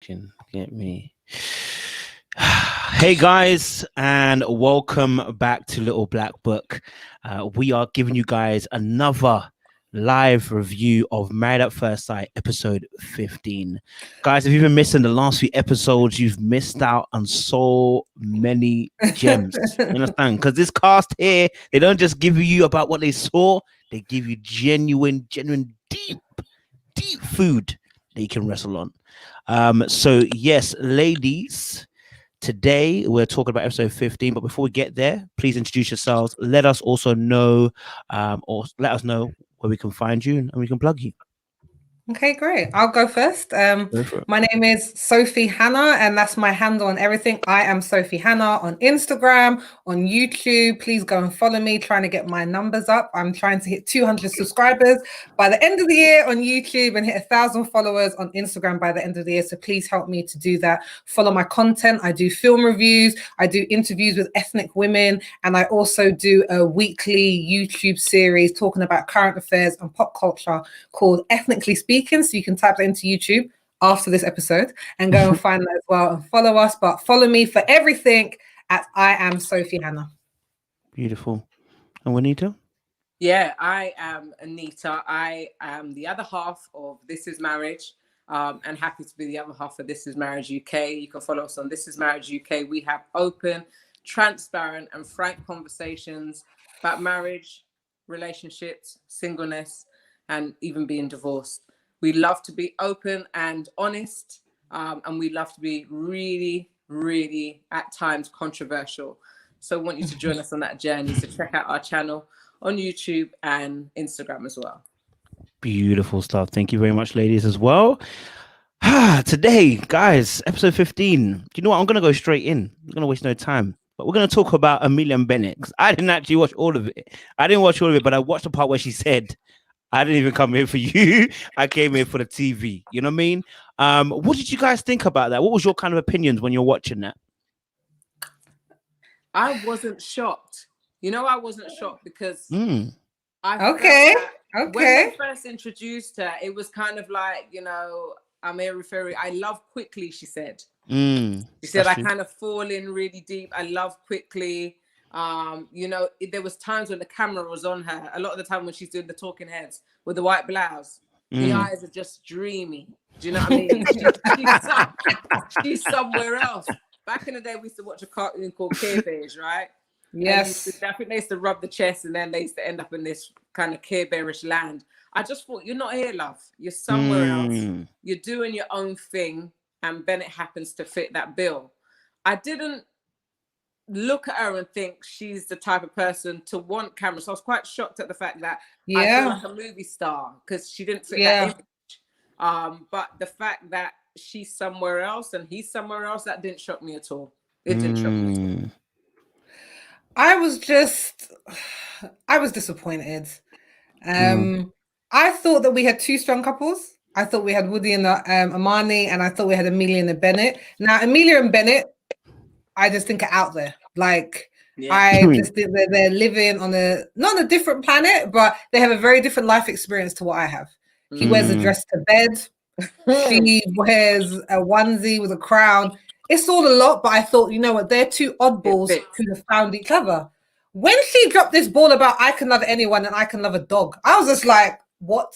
Can get me. Hey guys, and welcome back to Little Black Book. We are giving you guys another live review of Married at First Sight, episode 15. Guys, if you've been missing the last few episodes, you've missed out on so many gems. You understand? Because this cast here, they don't just give you about what they saw, they give you genuine, deep food that you can wrestle on. So yes, ladies, today we're talking about episode 15, but before we get there, please introduce yourselves. Let us also know, or let us know where we can find you and we can plug you. Okay, great. I'll go first. Go for it. My name is Sophie Hannah, and that's my handle on everything. I am Sophie Hannah on Instagram, on YouTube. Please go and follow me, trying to get my numbers up. I'm trying to hit 200 subscribers by the end of the year on YouTube and hit 1,000 followers on Instagram by the end of the year. So please help me to do that. Follow my content. I do film reviews. I do interviews with ethnic women. And I also do a weekly YouTube series talking about current affairs and pop culture called Ethnically Speaking. So you can type that into YouTube after this episode and go and find that as well and follow us. But follow me for everything at I am Sophie Hannah. Beautiful. And Juanita? Yeah, I am Anita. I am the other half of This Is Marriage, and happy to be the other half of This Is Marriage UK. You can follow us on This Is Marriage UK. We have open, transparent, and frank conversations about marriage, relationships, singleness, and even being divorced. We love to be open and honest, and we love to be really, really, at times, controversial. So I want you to join us on that journey. So check out our channel on YouTube and Instagram as well. Beautiful stuff. Thank you very much, ladies, as well. Today, guys, episode 15. You know what? I'm going to go straight in. I'm going to waste no time. But we're going to talk about Amelia and Bennett, because I didn't actually watch all of it. I didn't watch all of it, but I watched the part where she said, I didn't even come here for you. I came here for the TV. You know what I mean? What did you guys think about that? What was your kind of opinions when you're watching that? I wasn't shocked. I wasn't shocked because Okay. when they first introduced her, it was kind of like, Amir Ferry, I love quickly, she said. She said, I kind of fall in really deep. I love quickly. There was times when the camera was on her. A lot of the time when she's doing the talking heads with the white blouse, the eyes are just dreamy. Do you know what I mean? She's somewhere else. Back in the day, we used to watch a cartoon called Care Bears, right? Yes. I think they used to rub the chest and then they used to end up in this kind of Care Bearish land. I just thought, you're not here, love. You're somewhere else. You're doing your own thing, and Bennett happens to fit that bill. I didn't look at her and think she's the type of person to want cameras. So I was quite shocked at the fact that I feel like a movie star because she didn't fit that image. But the fact that she's somewhere else and he's somewhere else, that didn't shock me at all. It didn't shock me at all. I was disappointed. I thought that we had two strong couples. I thought we had Woody and Amani, and I thought we had Amelia and Bennett. Now, Amelia and Bennett, I just think are out there. Like, I just think that they're living on not a different planet, but they have a very different life experience to what I have. He wears a dress to bed. She wears a onesie with a crown. It's all a lot, but I thought, you know what? They're two oddballs who have found each other. When she dropped this ball about I can love anyone and I can love a dog, I was just like, what?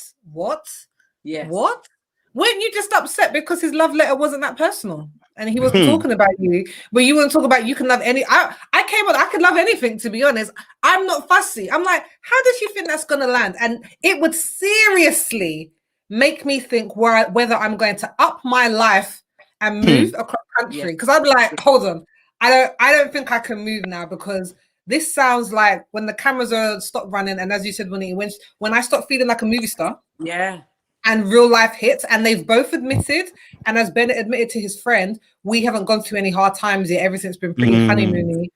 Yes. What? Weren't you just upset because his love letter wasn't that personal? And he wasn't talking about you, but you want to talk about you can love any. I came on, I could love anything, to be honest. I'm not fussy. I'm like, how does she think that's going to land? And it would seriously make me think whether I'm going to up my life and move across country. Because I'm like, hold on. I don't think I can move now because this sounds like when the cameras are stopped running. And as you said, when I start feeling like a movie star. Yeah. And real life hits, and they've both admitted, and as Bennett admitted to his friend, we haven't gone through any hard times yet. Everything's been pretty honeymoony.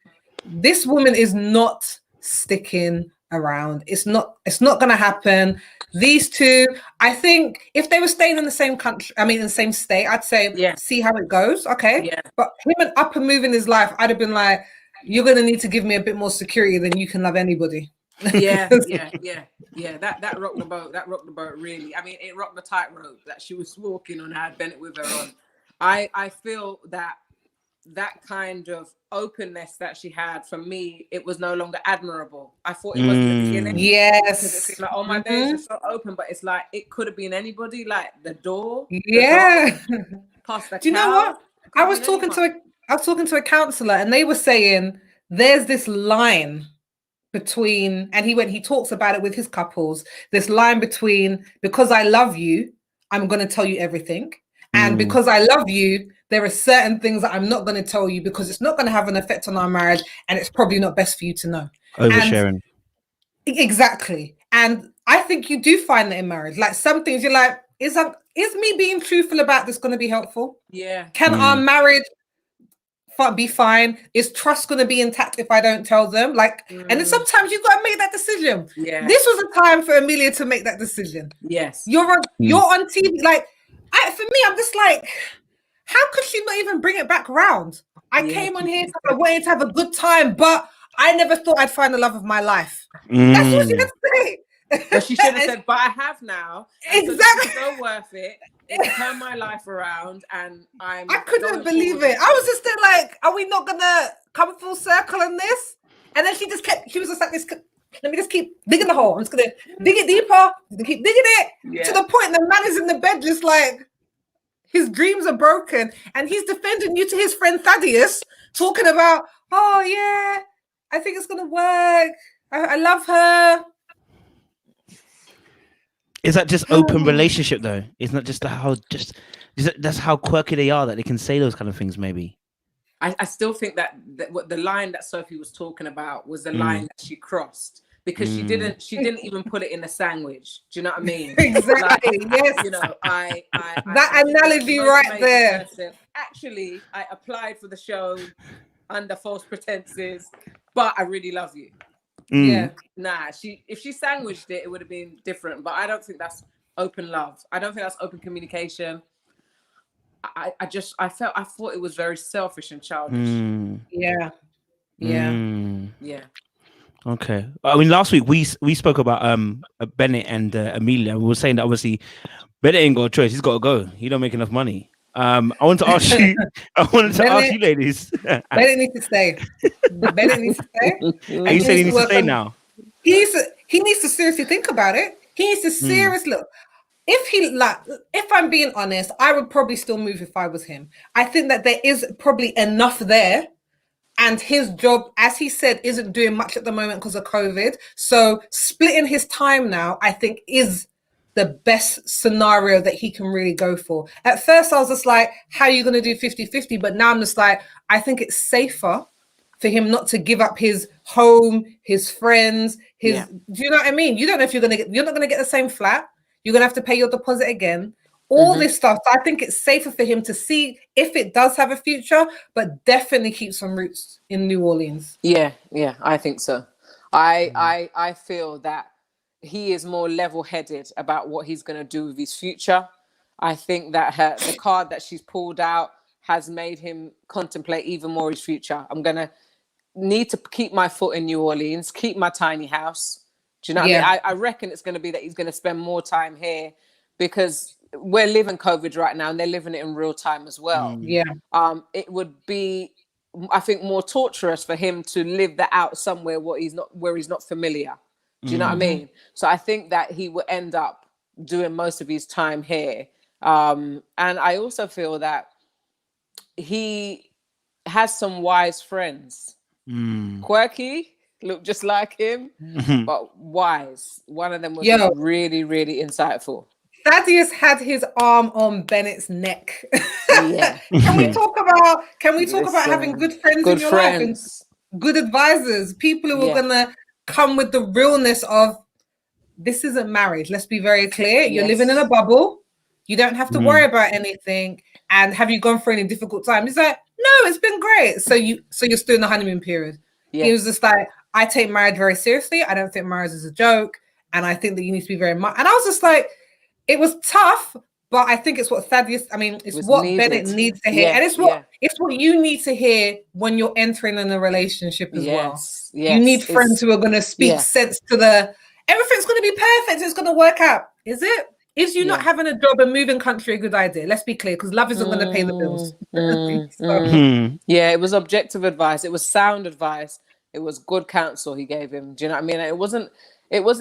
This woman is not sticking around. It's not going to happen. These two, I think, if they were staying in the same country, in the same state, I'd say, see how it goes, okay? Yeah. But him and up and moving his life, I'd have been like, you're going to need to give me a bit more security than you can love anybody. Yeah. That rocked the boat. That rocked the boat really. It rocked the tightrope that she was walking on. I had Bennett with her I feel that kind of openness that she had, for me, it was no longer admirable. I thought it was in the beginning. Because it Yes. seemed like, oh my days, you're so open, but it's like it could have been anybody, like the door. Yeah. Past the Do you know what? I was talking to a counselor, and they were saying there's this line between, and he talks about it with his couples, this line between, because I love you, I'm going to tell you everything, and because I love you, there are certain things that I'm not going to tell you because it's not going to have an effect on our marriage, and it's probably not best for you to know. Oversharing. Exactly. And I think you do find that in marriage, like some things you're like, is me being truthful about this going to be helpful? Yeah. Can our marriage be fine? Is trust going to be intact if I don't tell them? Like, and then sometimes you've got to make that decision. Yeah. This was a time for Amelia to make that decision. Yes. You're on TV. Like, for me, I'm just like, how could she not even bring it back round? I came on here because I wanted to have a good time, but I never thought I'd find the love of my life. That's what she had to say. But she should have said, but I have now. Exactly. So it's so worth it. It turned my life around, and I couldn't believe it. I was just there like, are we not gonna come full circle on this? And then she was just like this, let me just keep digging the hole. I'm just gonna dig it deeper, keep digging it to the point the man is in the bed just like his dreams are broken, and he's defending you to his friend Thaddeus, talking about, oh yeah, I think it's gonna work. I love her. Is that just open relationship though? It's not just that's how quirky they are that they can say those kind of things. Maybe. I still think that what the line that Sophie was talking about was the line that she crossed, because she didn't even put it in a sandwich. Do you know what I mean? Exactly. Like, yes. You know, that analogy right there. Actually, I applied for the show under false pretenses, but I really love you. Yeah. Nah, if she sandwiched it, it would have been different. But I don't think that's open love. I don't think that's open communication. I thought it was very selfish and childish. Yeah. Okay. I mean, last week we spoke about Bennett and Amelia. We were saying that obviously Bennett ain't got a choice. He's got to go. He don't make enough money. I wanted to ask you. Ask you, ladies. Bennett needs to stay. Bennett needs to stay. And you said he needs to stay now. He needs to seriously think about it. He needs to seriously look. If I'm being honest, I would probably still move if I was him. I think that there is probably enough there, and his job, as he said, isn't doing much at the moment because of COVID. So splitting his time now, I think, is the best scenario that he can really go for. At first, I was just like, how are you going to do 50-50? But now I'm just like, I think it's safer for him not to give up his home, his friends, do you know what I mean? You don't know if you're not going to get the same flat. You're going to have to pay your deposit again. All this stuff. So I think it's safer for him to see if it does have a future, but definitely keep some roots in New Orleans. Yeah, I think so. I feel that he is more level-headed about what he's going to do with his future. I think that the card that she's pulled out has made him contemplate even more his future. I'm going to need to keep my foot in New Orleans, keep my tiny house. Do you know what I mean? I reckon it's going to be that he's going to spend more time here, because we're living COVID right now and they're living it in real time as well. It would be, I think, more torturous for him to live that out somewhere where he's not familiar. Do you know what I mean? So I think that he will end up doing most of his time here. And I also feel that he has some wise friends. Quirky, look just like him, but wise. One of them was really, really insightful. Thaddeus had his arm on Bennett's neck. Can we talk about having good friends in your life and good advisors, people who are gonna come with the realness of, this isn't marriage. Let's be very clear. You're living in a bubble. You don't have to worry about anything. And have you gone through any difficult time? He's like, no, it's been great. So you're still in the honeymoon period. He was just like, I take marriage very seriously. I don't think marriage is a joke. And I think that you need to be very much. And I was just like, it was tough, but I think it's what it's what Bennett needs to hear. And it's what you need to hear when you're entering in a relationship as well. You need friends who are going to speak sense to everything's going to be perfect. It's going to work out. Is it? Is you not having a job and moving country a good idea? Let's be clear, because love isn't going to pay the bills. Yeah, it was objective advice. It was sound advice. It was good counsel he gave him. Do you know what I mean? It wasn't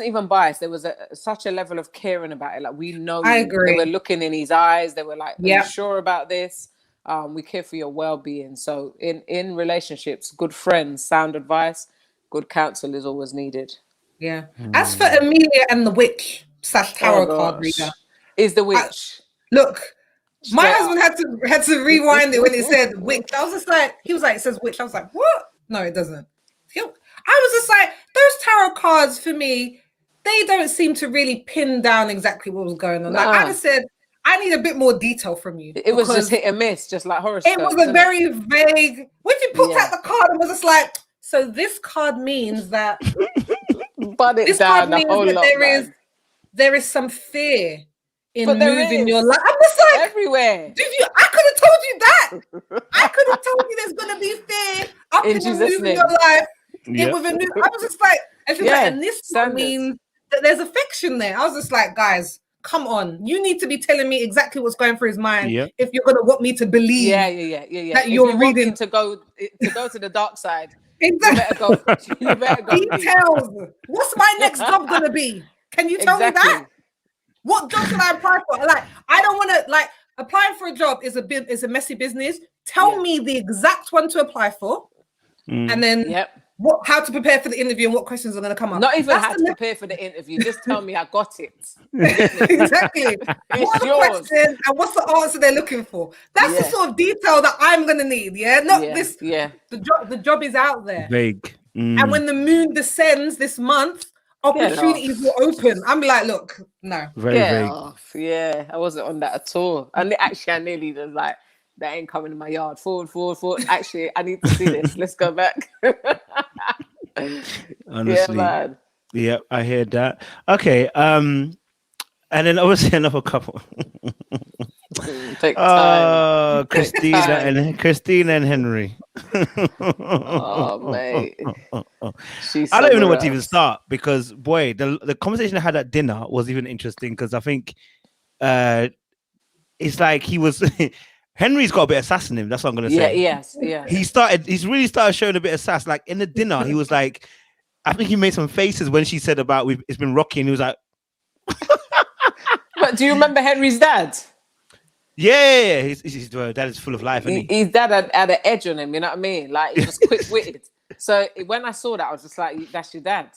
even biased. There was such a level of caring about it. Like, we know I agree. They were looking in his eyes. They were like, are Yeah. you sure about this? We care for your well-being. So in relationships, good friends, sound advice, good counsel is always needed. Yeah. As for Amelia and the witch / tarot card reader, is the witch. Look, my Straight husband had to rewind it when it said witch. I was just like, he was like, it says witch. I was like, what? No, it doesn't. I was just like, those tarot cards for me, they don't seem to really pin down exactly what was going on. Like I just said, I need a bit more detail from you. It was just hit and miss, just like horoscopes. It was a very vague. When you put out the card, it was just like, so this card means that. But this card means that there is some fear in moving your life. I'm just like, everywhere. I could have told you that. I could have told you there's going to be fear up in moving your life. I was just like, and this one means that there's affection there. I was just like, guys, come on. You need to be telling me exactly what's going through his mind if you're going to want me to believe that you're reading to go to the dark side. Exactly. You better go details. What's my next job going to be? Can you tell me that? What job should I apply for? Like, I don't want to, like, applying for a job is a messy business. Tell me the exact one to apply for, and then how to prepare for the interview and what questions are going to come up. Not even how to prepare for the interview. Just tell me I got it. Exactly. What's the question and what's the answer they're looking for? That's the sort of detail that I'm going to need. Not this. Yeah. The job is out there. Vague. And when the moon descends this month, opportunities will open. I'm like, look, no. Very vague. Yeah, I wasn't on that at all. And actually, I nearly was like, that ain't coming in my yard. Forward. Actually, I need to see this. Let's go back. Honestly. Yeah, man. Yeah, I hear that. Okay. And then obviously another couple. Take time. Christina and Henry. Oh, mate. I don't even know what to even start, because boy, the conversation I had at dinner was even interesting, because I think it's like he was Henry's got a bit of sass in him. That's what I'm gonna say. Yeah. He's really started showing a bit of sass. Like in the dinner, he was like, I think he made some faces when she said about it's been rocky, and he was like, But do you remember Henry's dad? Yeah. His dad is full of life. His dad had an edge on him. You know what I mean? Like, he was quick-witted. So when I saw that, I was just like, "That's your dad."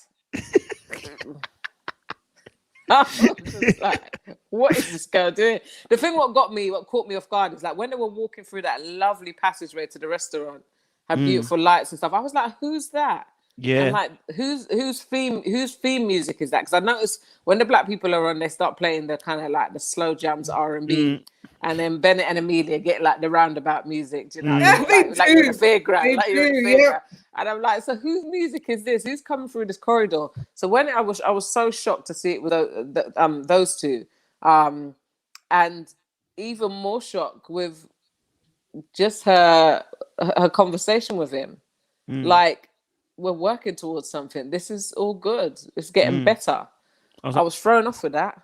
I was just like, what is this girl doing? The thing what caught me off guard is like when they were walking through that lovely passageway to the restaurant, had beautiful lights and stuff. I was like, who's that? Yeah. And like, whose theme music is that? Because I noticed when the black people are on, they start playing the kind of like the slow jams, R&B, and then Bennett and Amelia get like the roundabout music. Do you know? Yeah, like you're in the fairground. And I'm like, so whose music is this? Who's coming through this corridor? So when I was so shocked to see it with those two, and even more shocked with just her conversation with him, like, we're working towards something. This is all good. It's getting better. I was thrown off with that.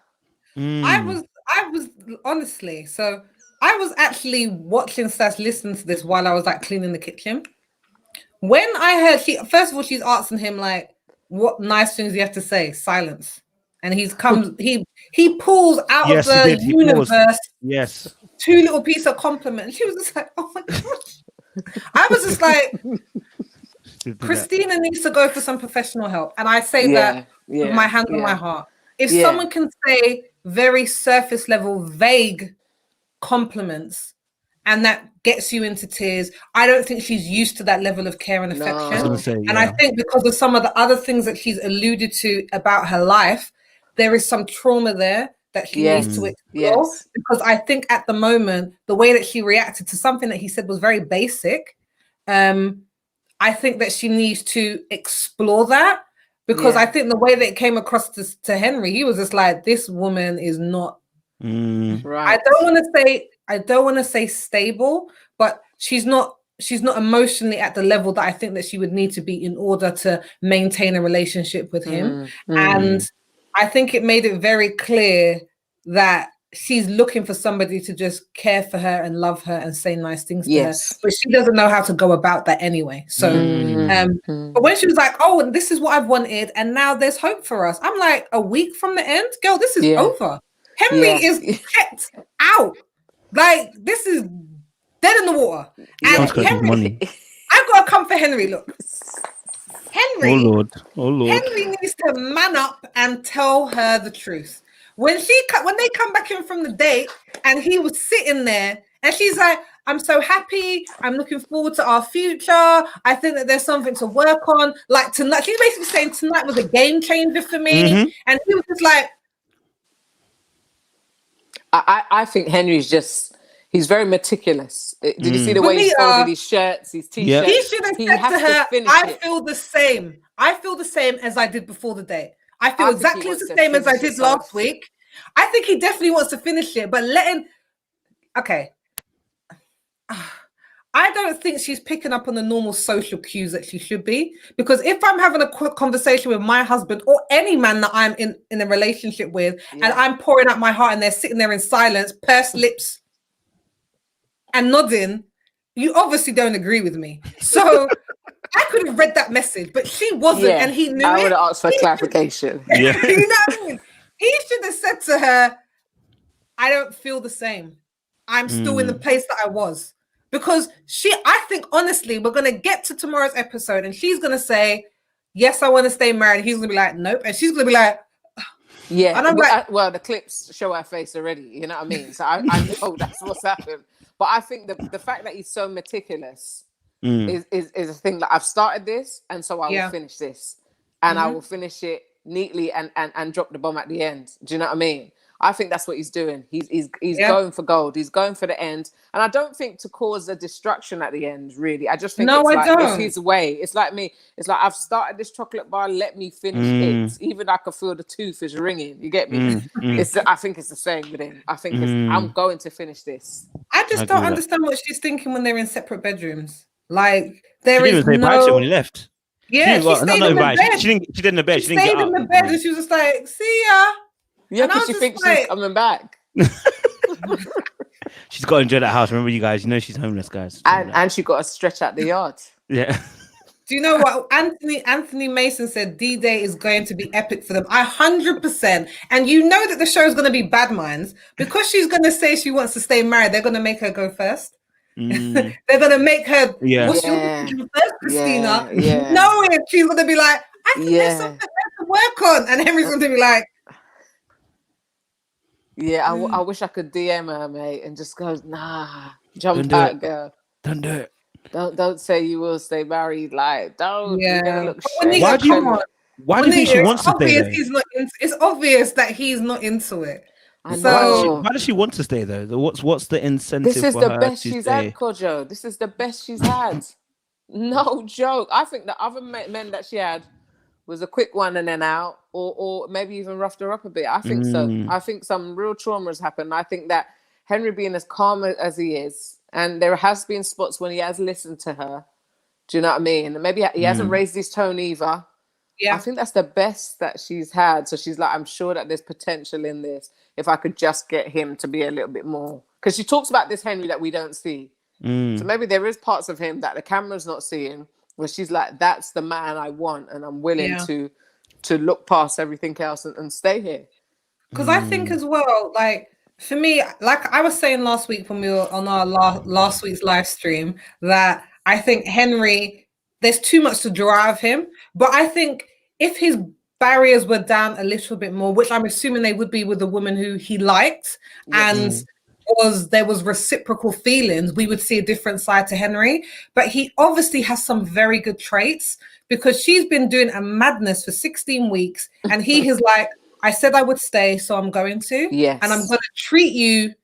I was honestly, so I was actually watching / listening to this while I was like cleaning the kitchen. When I heard first of all, she's asking him like, what nice things you have to say. Silence. And he pulls out of the universe. Yes. 2 little pieces of compliment. And she was just like, oh my gosh. I was just like, Christina needs to go for some professional help. And I say that with my hand on my heart. If someone can say very surface level, vague compliments, and that gets you into tears, I don't think she's used to that level of care and affection. And I think because of some of the other things that she's alluded to about her life, there is some trauma there that she needs to explore. Because I think at the moment, the way that she reacted to something that he said was very basic, I think that she needs to explore that, because I think the way that it came across to Henry, he was just like, this woman is not right. I don't want to say stable, but she's not emotionally at the level that I think that she would need to be in order to maintain a relationship with him. And I think it made it very clear that she's looking for somebody to just care for her and love her and say nice things to her, but she doesn't know how to go about that anyway. So, but when she was like, "Oh, and this is what I've wanted, and now there's hope for us," I'm like, a week from the end, girl, this is over. Henry is kept out. Like, this is dead in the water. And Henry, I've got to come for Henry. Look, Henry. Oh Lord. Henry needs to man up and tell her the truth. When they come back in from the date and he was sitting there and she's like, "I'm so happy. I'm looking forward to our future. I think that there's something to work on." Like tonight, she's basically saying tonight was a game changer for me. And he was just like, I think Henry's he's very meticulous. Did you see the way he folded his shirts, his t-shirts? He should have said to her, "I feel the same. I feel the same as I did before the date. I feel exactly the same as I did last week." I think he definitely wants to finish it, but okay. I don't think she's picking up on the normal social cues that she should be, because if I'm having a quick conversation with my husband or any man that I'm in a relationship with, and I'm pouring out my heart and they're sitting there in silence, pursed lips and nodding, you obviously don't agree with me. So I could have read that message, but she wasn't, and he knew it. I would have asked for clarification. You know what I mean? He should have said to her, "I don't feel the same. I'm still in the place that I was." Because I think honestly, we're going to get to tomorrow's episode and she's going to say, "Yes, I want to stay married." And he's going to be like, "Nope." And she's going to be like, yeah. And I'm like, well, the clips show her face already. You know what I mean? So I know that's what's happened. But I think the fact that he's so meticulous is a thing that I've started this, and so I will finish this, and I will finish it neatly and drop the bomb at the end. Do you know what I mean? I think that's what he's doing. He's going for gold. He's going for the end, and I don't think to cause a destruction at the end. Really, I just think it's his way. It's like me. It's like, I've started this chocolate bar. Let me finish it. Even I can feel the tooth is ringing. You get me? I think it's the same with him. I think I'm going to finish this. I just don't understand what she's thinking when they're in separate bedrooms. Like, there is no. When he left. Yeah, she stayed in the bed. She did in the bed. She stayed in the bed and she was just like, "See ya." Yeah, because she thinks she's coming back. She's got to enjoy that house. Remember, you guys, you know she's homeless, guys. And she got to stretch out the yard. Yeah. Do you know what? Anthony Mason said D-Day is going to be epic for them. 100%. And you know that the show is going to be Bad Minds. Because she's going to say she wants to stay married, they're going to make her go first. They're going to make her, what's your decision first, Christina? Knowing she's going to be like, "I think there's something to work on." And Henry's going to be like, I wish I could DM her, mate, and just go, "Nah, jump out, girl. Don't do it. Don't say you will stay married. Like, don't. Yeah. Why do you think she wants to stay there? It's obvious that he's not into it. So why does she want to stay though? What's the incentive? This is for the her best to she's stay? had, Kojo. This is the best she's had. No joke. I think the other men that she had was a quick one and then out, or maybe even roughed her up a bit. I think so. I think some real trauma has happened. I think that Henry being as calm as he is, and there has been spots when he has listened to her. Do you know what I mean? And maybe he hasn't raised his tone either. Yeah, I think that's the best that she's had. So she's like, "I'm sure that there's potential in this. If I could just get him to be a little bit more," because she talks about this Henry that we don't see. So maybe there is parts of him that the camera's not seeing, where she's like, "That's the man I want, and I'm willing to look past everything else and stay here." Because I think as well, like, for me, like I was saying last week when we were on our last week's live stream, that I think Henry, there's too much to draw out of him. But I think if his barriers were down a little bit more, which I'm assuming they would be with the woman who he liked, and there was reciprocal feelings, we would see a different side to Henry. But he obviously has some very good traits, because she's been doing a madness for 16 weeks and he is like, "I said I would stay, so I'm going to. Yes. And I'm going to treat you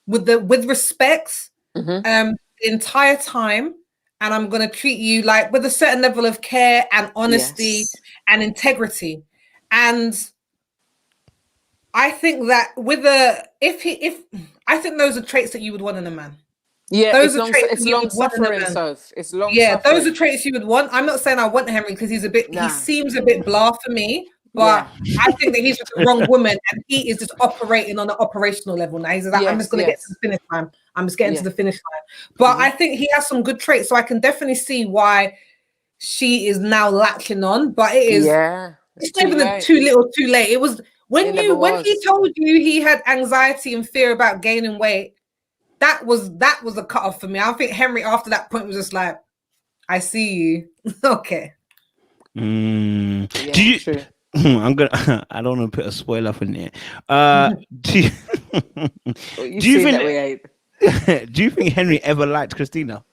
with respect the entire time, and I'm going to treat you like with a certain level of care and honesty and integrity." And I think that I think those are traits that you would want in a man. Yeah, those are traits it's long suffering, Soph. It's long suffering. Those are traits you would want. I'm not saying I want Henry because he's he seems a bit blah for me, But I think that he's with the wrong woman, and he is just operating on an operational level now. He's like, I'm just going to get to the finish line. I'm just getting to the finish line. But I think he has some good traits, so I can definitely see why she is now latching on. But it is, it's not even too little, too late. It was when he told you he had anxiety and fear about gaining weight. That was a cutoff for me. I think Henry after that point was just like, I see you. Okay. Do you? True. I don't want to put a spoiler in there. Do you think? Do you think Henry ever liked Christina?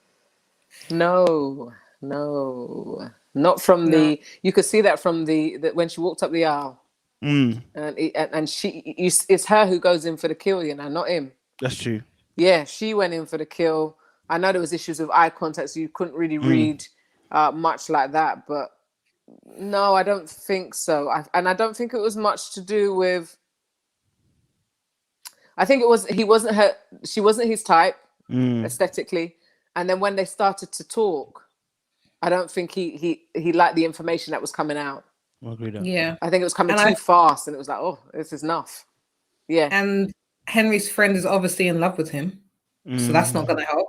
No, not from the. You could see that from the when she walked up the aisle, and it's her who goes in for the kill, not him. That's true. Yeah, she went in for the kill. I know there was issues with eye contact, so you couldn't really read much like that, but. No, I don't think so. I don't think it was much to do with. I think it was she wasn't his type aesthetically, and then when they started to talk, I don't think he liked the information that was coming out. I agree with that. Yeah, I think it was coming too fast, and it was like, oh, this is enough. Yeah, and Henry's friend is obviously in love with him, so that's not going to help.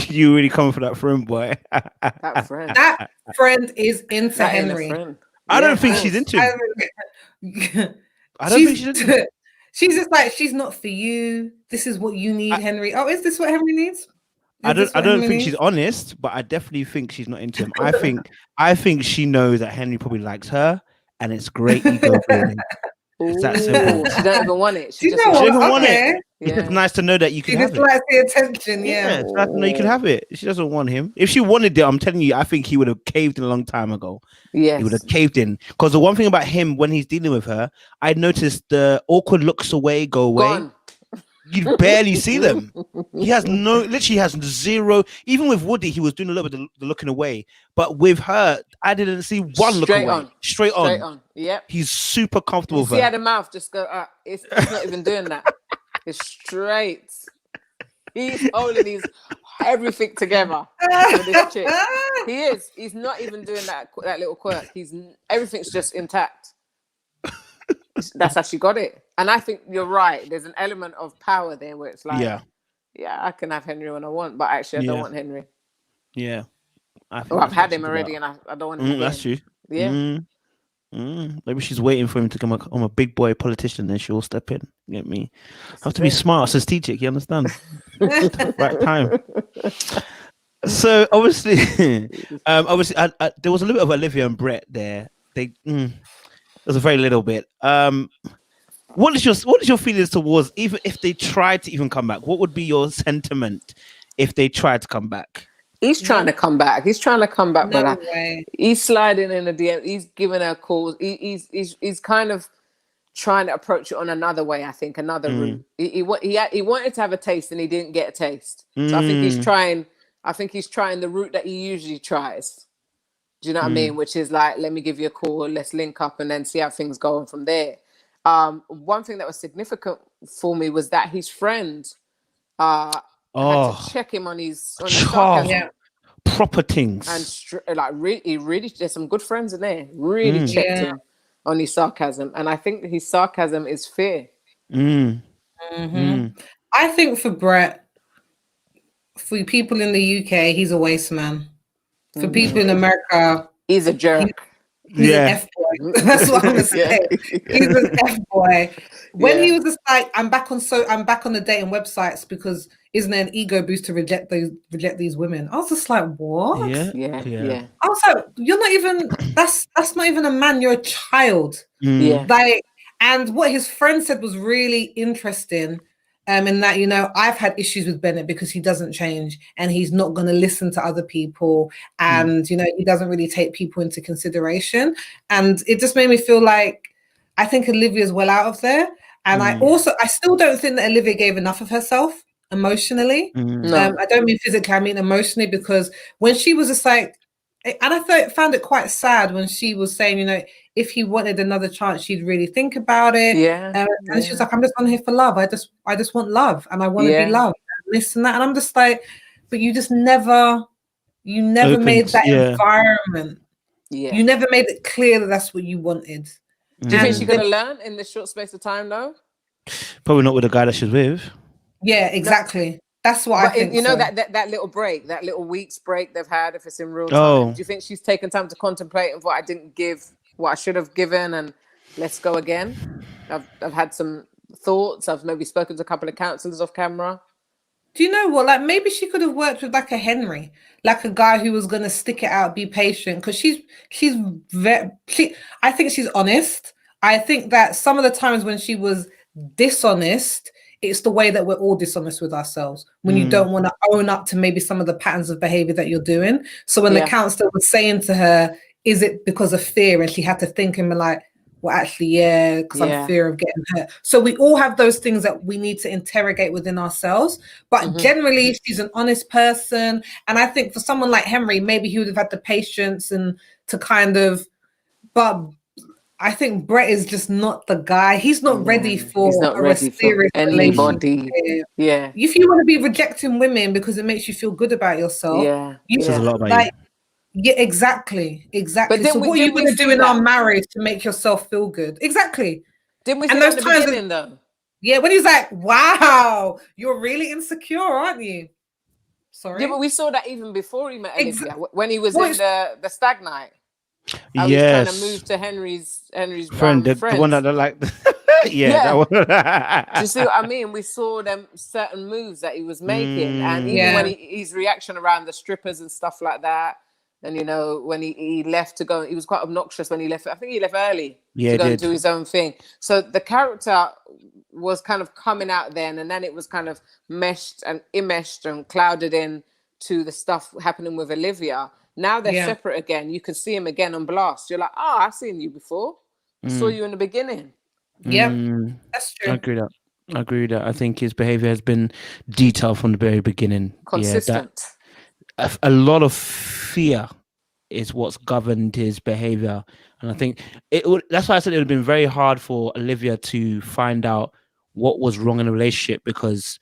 You really coming for that friend, boy? That friend is into Henry. I don't think she's into him. I don't think she's into him. She's just like, she's not for you. This is what you need, Henry. Oh, is this what Henry needs? I don't think she's honest, but I definitely think she's not into him. I think she knows that Henry probably likes her, and it's great ego building. It's that simple. She don't even want it. She doesn't even want it. Yeah. It's nice to know that you can have it. She just likes the attention, it's nice to know you can have it. She doesn't want him. If she wanted it, I'm telling you, I think he would have caved in a long time ago. Yeah, he would have caved in. Because the one thing about him when he's dealing with her, I noticed the awkward looks away, go away. Gone. You barely see them. He has literally has zero. Even with Woody, he was doing a little bit of the looking away. But with her, I didn't see one look away. Straight on. Yep. He's super comfortable with her. See how the mouth just go, it's not even doing that. It's straight. He's holding everything together with this chick. He is. He's not even doing that little quirk. Everything's just intact. That's how she got it. And I think you're right. There's an element of power there where it's like, yeah, I can have Henry when I want, but actually I don't want Henry. Yeah. I've had him already and I don't want him. That's true. Yeah. Maybe she's waiting for him to come. I'm a big boy politician, then she'll step in. Get me? I have to be smart, strategic. You understand? Right time. So obviously, there was a little bit of Olivia and Brett there. There's a very little bit. What is your feelings towards, even if they tried to even come back? What would be your sentiment if they tried to come back? He's trying to come back. He's trying to come back, but he's sliding in the DM. He's giving her calls. He's kind of trying to approach it on another way. I think another route. He wanted to have a taste and he didn't get a taste. So I think he's trying. I think he's trying the route that he usually tries. Do you know what I mean? Which is like, let me give you a call, let's link up, and then see how things go on from there. One thing that was significant for me was that his friend had to check him on his sarcasm. Proper things. And really, there's some good friends in there. Really checked him on his sarcasm, and I think his sarcasm is fear. I think for Brett, for people in the UK, he's a waste man. For people in America, he's a jerk. He's an F-boy. That's what I'm gonna say. He's an F-boy. When he was just like, I'm back on the dating websites because isn't it an ego boost to reject these women? I was just like, what? Yeah. I was like, you're not even. That's not even a man. You're a child. Yeah. And what his friend said was really interesting. In that, I've had issues with Bennett because he doesn't change and he's not going to listen to other people. And, he doesn't really take people into consideration. And it just made me feel like I think Olivia's well out of there. And I still don't think that Olivia gave enough of herself emotionally. No. I don't mean physically, I mean emotionally, because when she was just like, and I found it quite sad when she was saying, if he wanted another chance, she'd really think about it. Yeah. And she was like, I'm just on here for love. I just want love and I want to be loved. And this and that. And I'm just like, but you never made that environment Yeah. You never made it clear that that's what you wanted. Do you think And she's going to learn in this short space of time, though? Probably not with the guy that she's with. yeah, exactly. That's what I But think. you know So. that little break, that little week's break they've had, if it's in real time. Oh. Do you think she's taken time to contemplate and what I didn't give, what I should have given, and let's go again? I've had some thoughts. I've maybe spoken to a couple of counselors off camera. Do you know what? Like maybe she could have worked with like a Henry, like a guy who was gonna stick it out, be patient, because I think she's honest. I think that some of the times when she was dishonest, it's the way that we're all dishonest with ourselves when you don't want to own up to maybe some of the patterns of behavior that you're doing. So when the counselor was saying to her, is it because of fear? And she had to think and be like, well, actually, yeah, because I'm fear of getting hurt. So we all have those things that we need to interrogate within ourselves. But generally, she's an honest person. And I think for someone like Henry, maybe he would have had the patience and to kind of, but I think Brett is just not the guy. He's not ready for a serious anybody. Yeah. If you want to be rejecting women because it makes you feel good about yourself, says a lot about you. Yeah, exactly. But So what are you going to do in our marriage to make yourself feel good? Exactly. Didn't we see that at the beginning, though? Yeah, when he's like, wow, you're really insecure, aren't you? Sorry. Yeah, but we saw that even before he met Olivia, when he was in the stag night. I was trying to move to Henry's friend, the one that like, that one. Do you see what I mean? We saw them certain moves that he was making, and even when his reaction around the strippers and stuff like that, and you know when he left to go, he was quite obnoxious when he left. I think he left early to go and do his own thing. So the character was kind of coming out then, and then it was kind of meshed and enmeshed and clouded in to the stuff happening with Olivia. Now they're separate again. You can see him again on blast. You're like, oh, I've seen you before. I saw you in the beginning. Yeah, that's true. I agree with that. I think his behavior has been detailed from the very beginning. Consistent. A lot of fear is what's governed his behavior. And I think that's why I said it would have been very hard for Olivia to find out what was wrong in the relationship, because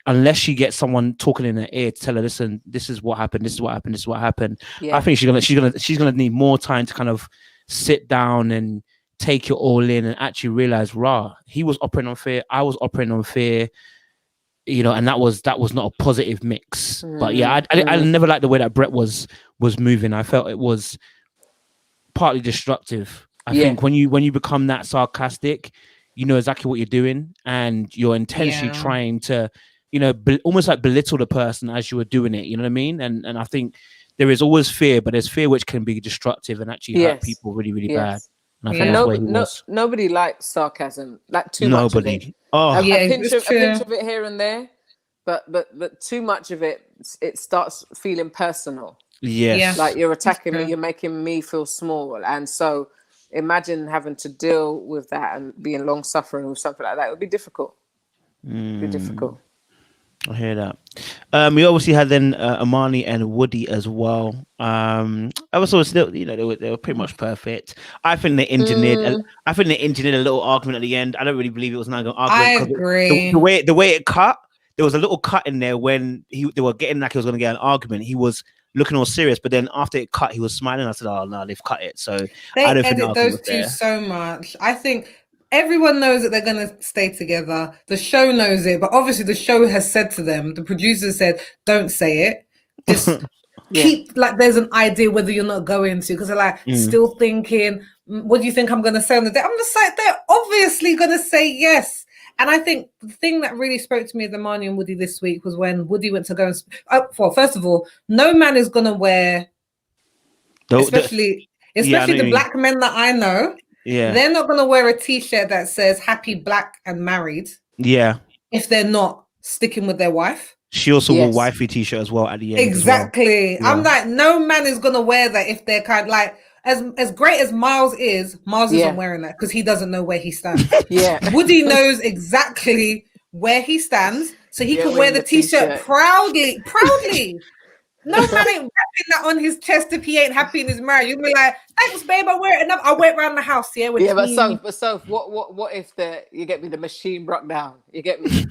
unless she gets someone talking in her ear to tell her, listen, this is what happened, this is what happened, this is what happened. I think she's gonna need more time to kind of sit down and take it all in and actually realize, he was operating on fear, I was operating on fear, and that was not a positive mix. But I never liked the way that Brett was moving. I felt it was partly destructive. I think when you become that sarcastic, you know exactly what you're doing, and you're intentionally trying to almost like belittle the person as you were doing it, you know what I mean? And I think there is always fear, but there's fear which can be destructive and actually hurt people really, really bad. And I think that's where he was. Nobody likes sarcasm, like too much of it. Oh, a pinch of it here and there, but too much of it starts feeling personal. Yes. Like you're attacking me, you're making me feel small. And so imagine having to deal with that and being long suffering with something like that. It would be difficult. It'd be difficult. I hear that. We obviously had then Amani and Woody as well. I was always still, they were pretty much perfect. I think they engineered. I think they engineered a little argument at the end. I don't really believe it was an argument. I agree. The way it cut, there was a little cut in there when they were getting like he was going to get an argument. He was looking all serious, but then after it cut, he was smiling. I said, "Oh no, they've cut it." So they I don't edit think those two so much. I think. Everyone knows that they're going to stay together. The show knows it, but obviously the show has said to them, the producers said, don't say it. Just keep, like, there's an idea whether you're not going to, because they're like, still thinking, what do you think I'm going to say on the day? I'm just like, they're obviously going to say yes. And I think the thing that really spoke to me, the Amani and Woody this week, was when Woody went to go and, first of all, no man is going to wear, especially the black men that I know, they're not going to wear a t-shirt that says happy black and married. Yeah. If they're not sticking with their wife. She also wore wifey t-shirt as well at the end. Exactly. I'm like, no man is going to wear that if they're kind of like, as great as Miles isn't wearing that because he doesn't know where he stands. Woody knows exactly where he stands, so he can wear the t-shirt proudly. No man ain't wrapping that on his chest if he ain't happy in his marriage. You'll be like, Thanks, babe. I wear it enough. I wear it around the house. Yeah, with but what if you get me the machine broke down? You get me?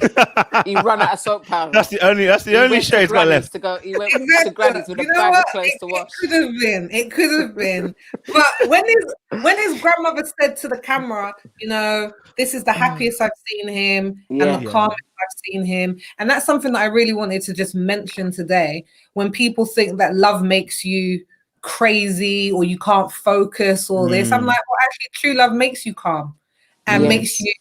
You run out of soap powder. That's the only show he's got left. He went to Granny's with a bag of clothes to wash. It could have been. But when his grandmother said to the camera, this is the happiest I've seen him and the calmest I've seen him. And that's something that I really wanted to just mention today. When people think that love makes you crazy or you can't focus or this, I'm like, well, actually true love makes you calm and makes you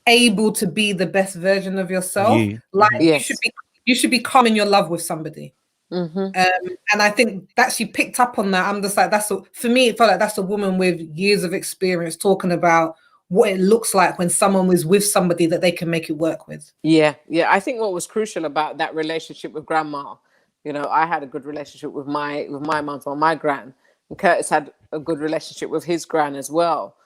able to be the best version of yourself. You should be calm in your love with somebody. And I think that she picked up on that. I'm just like, for me, it felt like that's a woman with years of experience talking about what it looks like when someone is with somebody that they can make it work with. I think what was crucial about that relationship with grandma, I had a good relationship with my mum or my gran, and Curtis had a good relationship with his gran as well.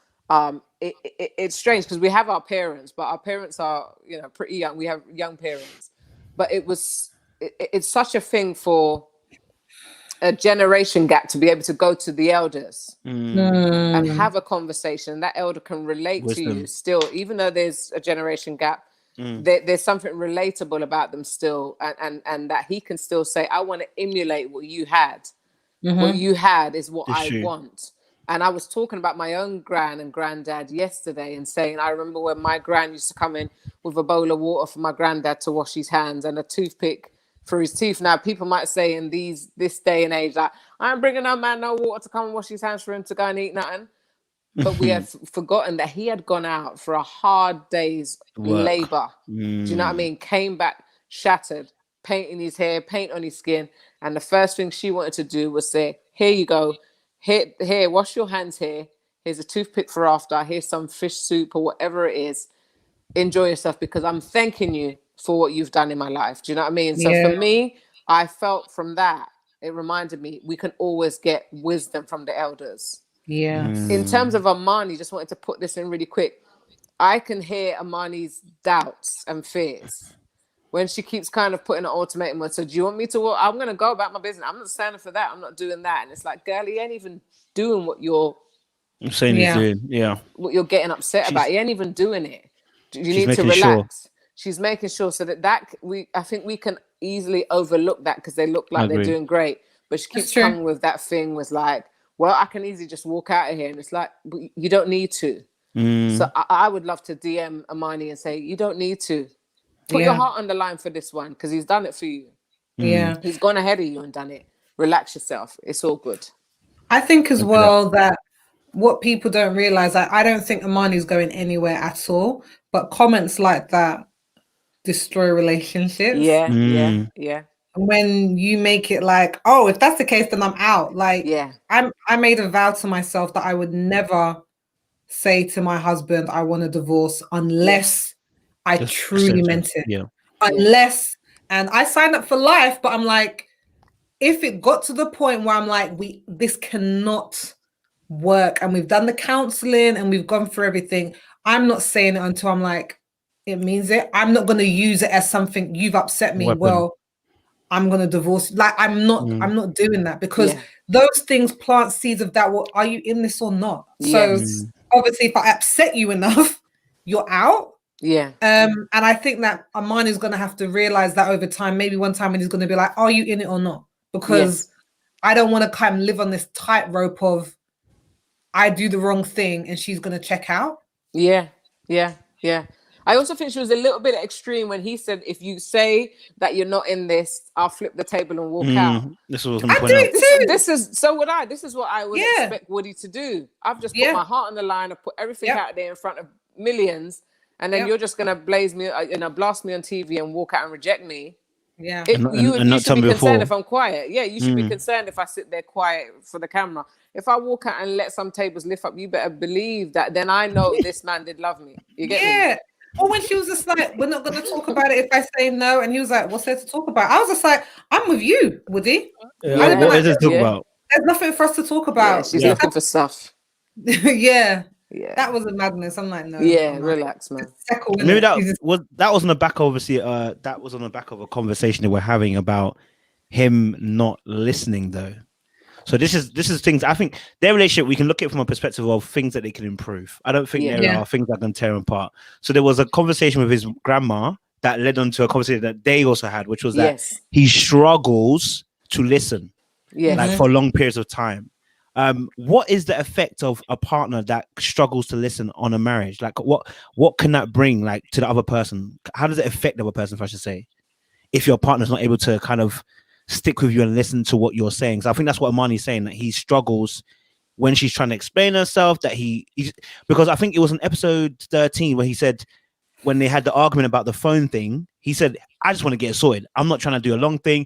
It's strange because we have our parents, but our parents are pretty young. We have young parents, but it's such a thing for a generation gap to be able to go to the elders and have a conversation. That elder can relate to you still, even though there's a generation gap. There's something relatable about them still, and that he can still say, I want to emulate what you had. What you had is what I want. And I was talking about my own gran and granddad yesterday and saying, I remember when my gran used to come in with a bowl of water for my granddad to wash his hands and a toothpick for his teeth. Now, people might say in this day and age, like, I'm bringing no man no water to come and wash his hands for him to go and eat nothing. But we have forgotten that he had gone out for a hard day's labor. Do you know what I mean? Came back shattered, painting his hair, paint on his skin. And the first thing she wanted to do was say, here you go. Here, wash your hands here. Here's a toothpick for after. Here's some fish soup or whatever it is. Enjoy yourself because I'm thanking you for what you've done in my life. Do you know what I mean? So for me, I felt from that, it reminded me we can always get wisdom from the elders. In terms of Amani, just wanted to put this in really quick. I can hear Amani's doubts and fears when she keeps kind of putting an ultimatum. So do you want me to? I'm going to go about my business. I'm not standing for that. I'm not doing that. And it's like, girl, he ain't even doing what you're saying he's doing. What you're getting upset about. He ain't even doing it. You need to relax. She's making sure so I think we can easily overlook that because they look like they're doing great. But she keeps coming with that thing was like, well, I can easily just walk out of here. And it's like, you don't need to. So I would love to DM Amani and say, you don't need to. Put your heart on the line for this one because he's done it for you. He's gone ahead of you and done it. Relax yourself. It's all good. I think as well that what people don't realize, I don't think Amani's going anywhere at all. But comments like that destroy relationships. Yeah. When you make it like, oh, if that's the case, then I'm out. Like, I made a vow to myself that I would never say to my husband, I want a divorce unless I truly meant it. Unless, and I signed up for life, but I'm like, if it got to the point where I'm like, this cannot work, and we've done the counseling and we've gone through everything, I'm not saying it until I'm like, it means it. I'm not going to use it as something you've upset me. Well, I'm going to divorce. Like, I'm not doing that because those things plant seeds of that. Well, are you in this or not? So obviously if I upset you enough, you're out. And I think that Amani is going to have to realize that over time, maybe one time when he's going to be like, are you in it or not? Because I don't want to kind of live on this tightrope of I do the wrong thing and she's going to check out. Yeah. I also think she was a little bit extreme when he said, if you say that you're not in this, I'll flip the table and walk out. This was I do too. This is what I would expect Woody to do. I've just put my heart on the line. I've put everything out there in front of millions. And then you're just going to blast me on TV and walk out and reject me. Yeah. You should be concerned if I'm quiet. Yeah, you should be concerned if I sit there quiet for the camera. If I walk out and let some tables lift up, you better believe that then I know this man did love me. You get me? Or when she was just like, we're not going to talk about it if I say no. And he was like, what's there to talk about? I was just like, I'm with you, Woody. What is there to talk about? There's nothing for us to talk about. She's looking for stuff. Yeah, that was a madness. I'm like, no. Yeah, relax, man. Maybe that was on the back, obviously. That was on the back of a conversation that we're having about him not listening, though. So this is things I think their relationship. We can look at it from a perspective of things that they can improve. I don't think there are things that can tear them apart. So there was a conversation with his grandma that led on to a conversation that they also had, which was that he struggles to listen, like for long periods of time. What is the effect of a partner that struggles to listen on a marriage? Like what can that bring like to the other person? How does it affect the other person, if I should say, if your partner's not able to kind of stick with you and listen to what you're saying? So I think that's what Amani's saying, that he struggles when she's trying to explain herself, that he's because I think it was in episode 13 where he said, when they had the argument about the phone thing, he said, I just want to get it sorted. I'm not trying to do a long thing.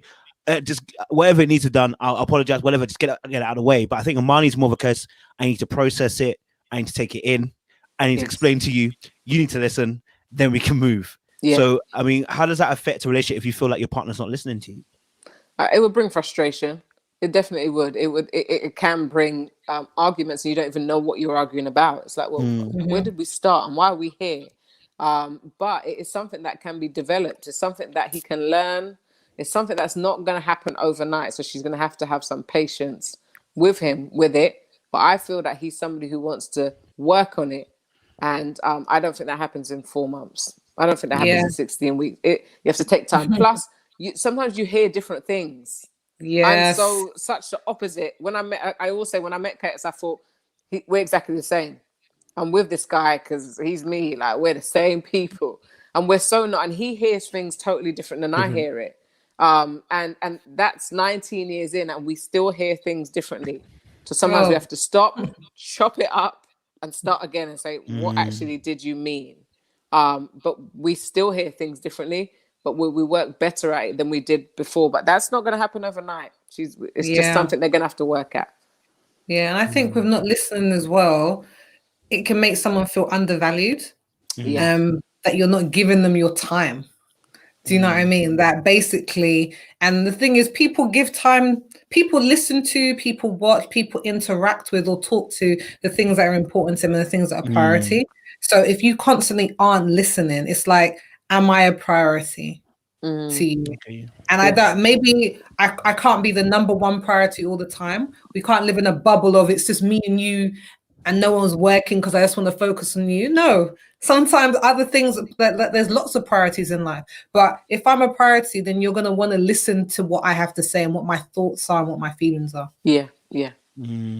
Just whatever it needs to be done, I'll apologize, whatever, just get it out of the way. But I think Amani's more of a case, I need to process it, I need to take it in, I need to explain to you, you need to listen, then we can move. So, I mean, how does that affect a relationship if you feel like your partner's not listening to you? It would bring frustration. It definitely would. It can bring arguments, and you don't even know what you're arguing about. It's like, well, where did we start and why are we here? But it is something that can be developed. It's something that he can learn. It's something that's not going to happen overnight. So she's going to have some patience with him with it. But I feel that he's somebody who wants to work on it. And I don't think that happens in 4 months. I don't think that happens in 16 weeks. You have to take time. Plus, sometimes you hear different things. Yes. I'm such the opposite. I always say when I met Curtis, I thought we're exactly the same. I'm with this guy because he's me. Like, we're the same people, and we're so not. And he hears things totally different than I hear it. And that's 19 years in, and we still hear things differently. So sometimes we have to stop, chop it up, and start again and say, what actually did you mean? But we still hear things differently. But we work better at it than we did before. But that's not going to happen overnight. It's just something they're going to have to work at. Yeah, and I think with not listening as well, it can make someone feel undervalued. That you're not giving them your time. Do you know what I mean? That basically, and the thing is, people give time, people listen to, people watch, people interact with or talk to the things that are important to them and the things that are priority. So if you constantly aren't listening, it's like, am I a priority to you? And I can't be the number one priority all the time. We can't live in a bubble of it's just me and you and no one's working because I just want to focus on you. No, sometimes other things, that there's lots of priorities in life. But if I'm a priority, then you're going to want to listen to what I have to say and what my thoughts are and what my feelings are. Yeah.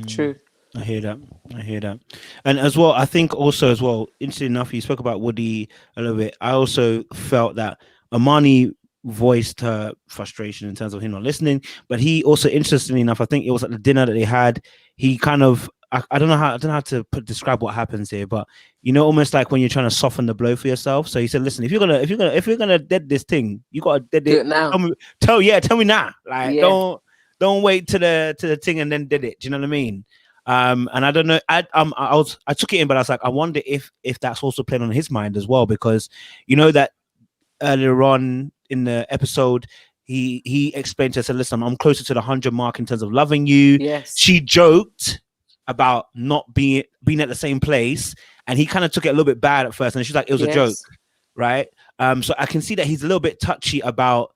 True. I hear that. And as well, I think also as well, interesting enough, you spoke about Woody a little bit. I also felt that Amani voiced her frustration in terms of him not listening, but he also, interestingly enough, I think it was at the dinner that they had, he kind of, I don't know how to describe what happens here, but you know, almost like when you're trying to soften the blow for yourself. So he said, listen, if you're gonna dead this thing, you gotta dead it now. Tell me now. Like, don't wait to the thing and then did it. Do you know what I mean? And I don't know. I took it in, but I was like, I wonder if that's also playing on his mind as well, because you know that earlier on in the episode, he explained to us, said, listen, I'm closer to the 100 mark in terms of loving you. Yes. She joked about not being at the same place, and he kind of took it a little bit bad at first, and she's like, it was a joke, right? So I can see that he's a little bit touchy about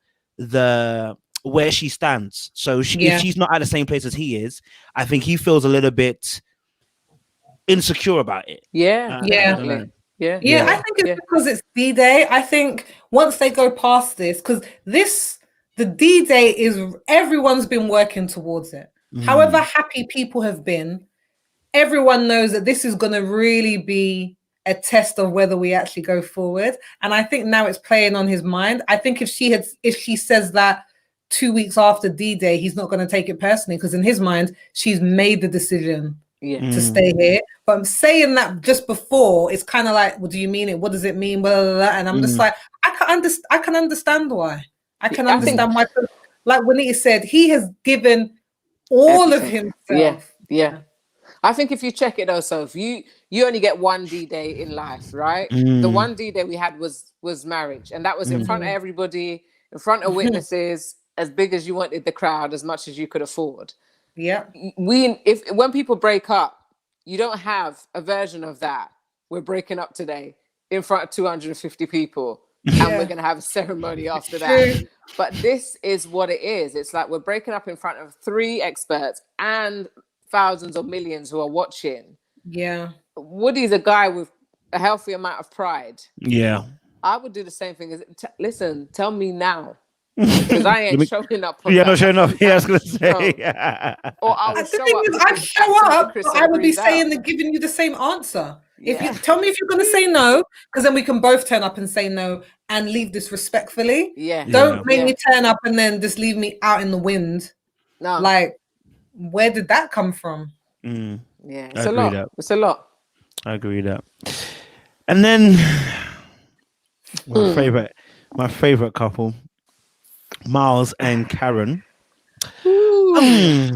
where she stands. So if she's not at the same place as he is, I think he feels a little bit insecure about it. I think it's because it's D-Day. I think once they go past this, because the D-Day is, everyone's been working towards it. However happy people have been, everyone knows that this is going to really be a test of whether we actually go forward. And I think now it's playing on his mind. I think if she says that 2 weeks after D-Day, he's not going to take it personally, because in his mind, she's made the decision to stay here. But I'm saying that just before, it's kind of like, well, do you mean it? What does it mean? Blah, blah, blah. And I'm just like, I can understand why. I can understand why. Like Juanita said, he has given all of himself. Yeah. I think if you check it also, if you only get one D-Day in life, right? The one D-Day we had was marriage, and that was in front of everybody, in front of witnesses, as big as you wanted the crowd, as much as you could afford. Yeah. When people break up, you don't have a version of that. We're breaking up today in front of 250 people. and we're going to have a ceremony after that. But this is what it is. It's like we're breaking up in front of 3 experts and thousands or millions who are watching. Yeah. Woody's a guy with a healthy amount of pride. Yeah. I would do the same thing. Listen, tell me now. Because I ain't showing up. Yeah, not showing up. Yeah, I was going to say. Or I would show up. I'd show up, but I would be saying and giving you the same answer. Yeah. If you tell me if you're going to say no, because then we can both turn up and say no and leave this respectfully. Yeah. Don't make me turn up and then just leave me out in the wind. No. Like, where did that come from? Yeah, it's a lot. It's a lot. I agree with that. And then my favorite couple, Miles and Karen. I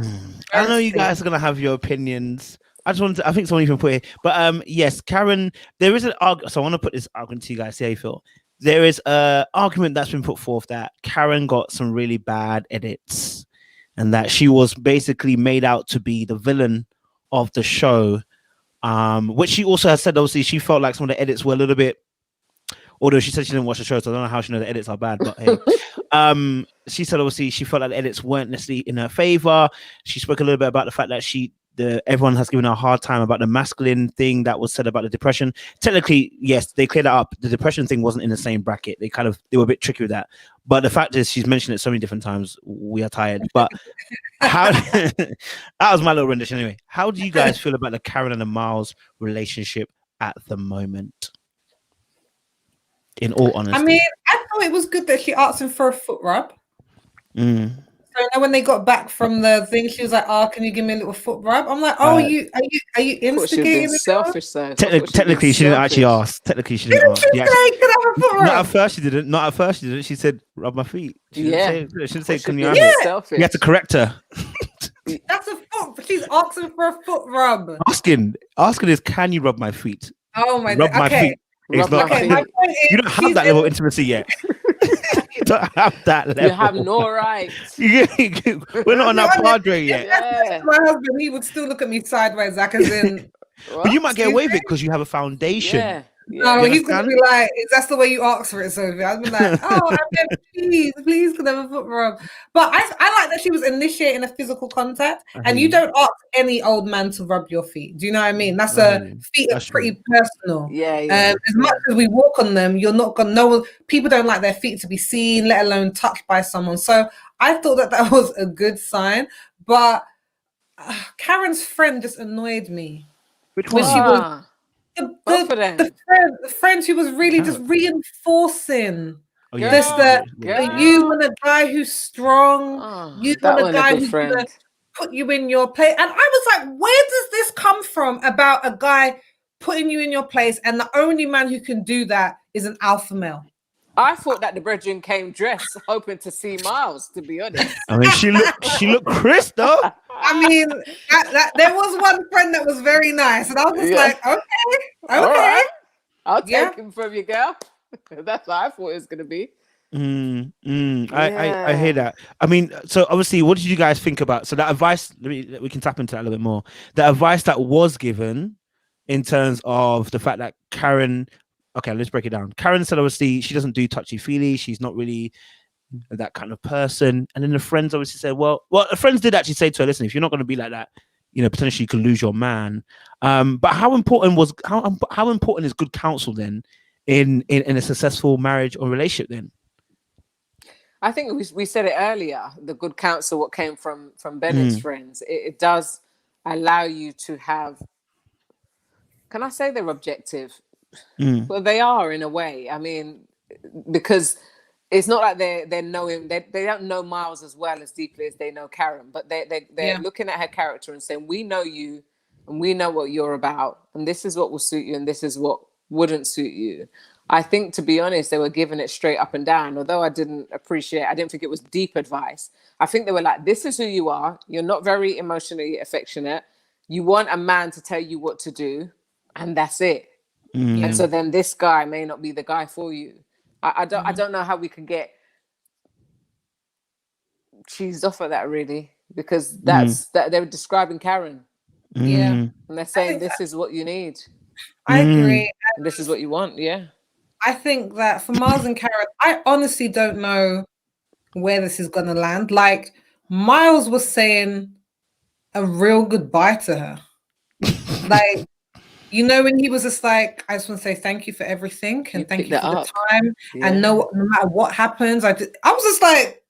know you guys are gonna have your opinions. I think someone even put it, but yes, Karen. There is an argument. So I want to put this argument to you guys. See how you feel. There is a argument that's been put forth that Karen got some really bad edits, and that she was basically made out to be the villain of the show. Which she also has said, obviously, she felt like some of the edits were a little bit. Although she said she didn't watch the show, so I don't know how she knows the edits are bad. But hey, she said obviously she felt like the edits weren't necessarily in her favor. She spoke a little bit about the fact that everyone has given her a hard time about the masculine thing that was said about the depression. Technically, yes, they cleared that up. The depression thing wasn't in the same bracket. They were a bit tricky with that. But the fact is, she's mentioned it so many different times. We are tired. But that was my little rendition anyway. How do you guys feel about the Karen and the Miles relationship at the moment? In all honesty, I mean, I thought it was good that she asked him for a foot rub. So when they got back from the thing, she was like, "Oh, can you give me a little foot rub?" I'm like, "Oh, are you instigating?" Selfish, though. Technically, she didn't actually ask. Technically, she didn't ask. She say, "Can I have a foot rub?" Not at first, she didn't. She said, "Rub my feet." She didn't say, "Can you have it?" You have to correct her. That's a foot. She's asking for a foot rub. Asking is, "Can you rub my feet?" Oh my God. Rub my feet. It's not. You don't have that level of intimacy yet. You don't have that level. You have no right. We're not on that padre yet. My husband, he would still look at me sideways, like as in. But you might get away with it because you have a foundation. Yeah. No, he's gonna be like, "That's the way you ask for it, Sophie." I'd be like, "Oh, please, can I have a foot rub?" But I like that she was initiating a physical contact, and you don't ask any old man to rub your feet. Do you know what I mean? Feet are pretty personal. As much as we walk on them, you're not gonna know. People don't like their feet to be seen, let alone touched by someone. So I thought that was a good sign. But Karen's friend just annoyed me. Which one? When she was. The friend who was really just reinforcing this that you want a guy who's strong, you want a guy who's gonna put you in your place. And I was like, where does this come from about a guy putting you in your place? And the only man who can do that is an alpha male. I thought that the brethren came dressed, hoping to see Miles, to be honest. I mean, she looked crisp though. I mean, there was one friend that was very nice, and I was just like, okay. All right. I'll take him from you, girl. That's what I thought it was going to be. I hear that. I mean, so obviously, what did you guys think about? So that advice, we can tap into that a little bit more. The advice that was given in terms of the fact that Karen. Okay, let's break it down. Karen said obviously she doesn't do touchy-feely. She's not really that kind of person. And then the friends obviously said, well, the friends did actually say to her, listen, if you're not going to be like that, potentially you could lose your man. But how important is good counsel then in a successful marriage or relationship then? I think we said it earlier, the good counsel, what came from Bennett's friends, it does allow you to have, can I say they're objective? Well, they are in a way. I mean, because it's not like they're knowing, they don't know Miles as well as deeply as they know Karen, but they're looking at her character and saying, we know you and we know what you're about, and this is what will suit you and this is what wouldn't suit you. I think, to be honest, they were giving it straight up and down. Although I didn't think it was deep advice. I think they were like, this is who you are. You're not very emotionally affectionate. You want a man to tell you what to do, and that's it. And so then this guy may not be the guy for you. I don't know how we can get cheesed off at that, really, because that they're describing Karen. And they're saying this is what you need. I agree. And this is what you want. I think that for Miles and Karen, I honestly don't know where this is going to land. Like, Miles was saying a real goodbye to her. Like, you know, when he was just like, I just want to say thank you for everything and thank you for the time. And no matter what happens, I was just like,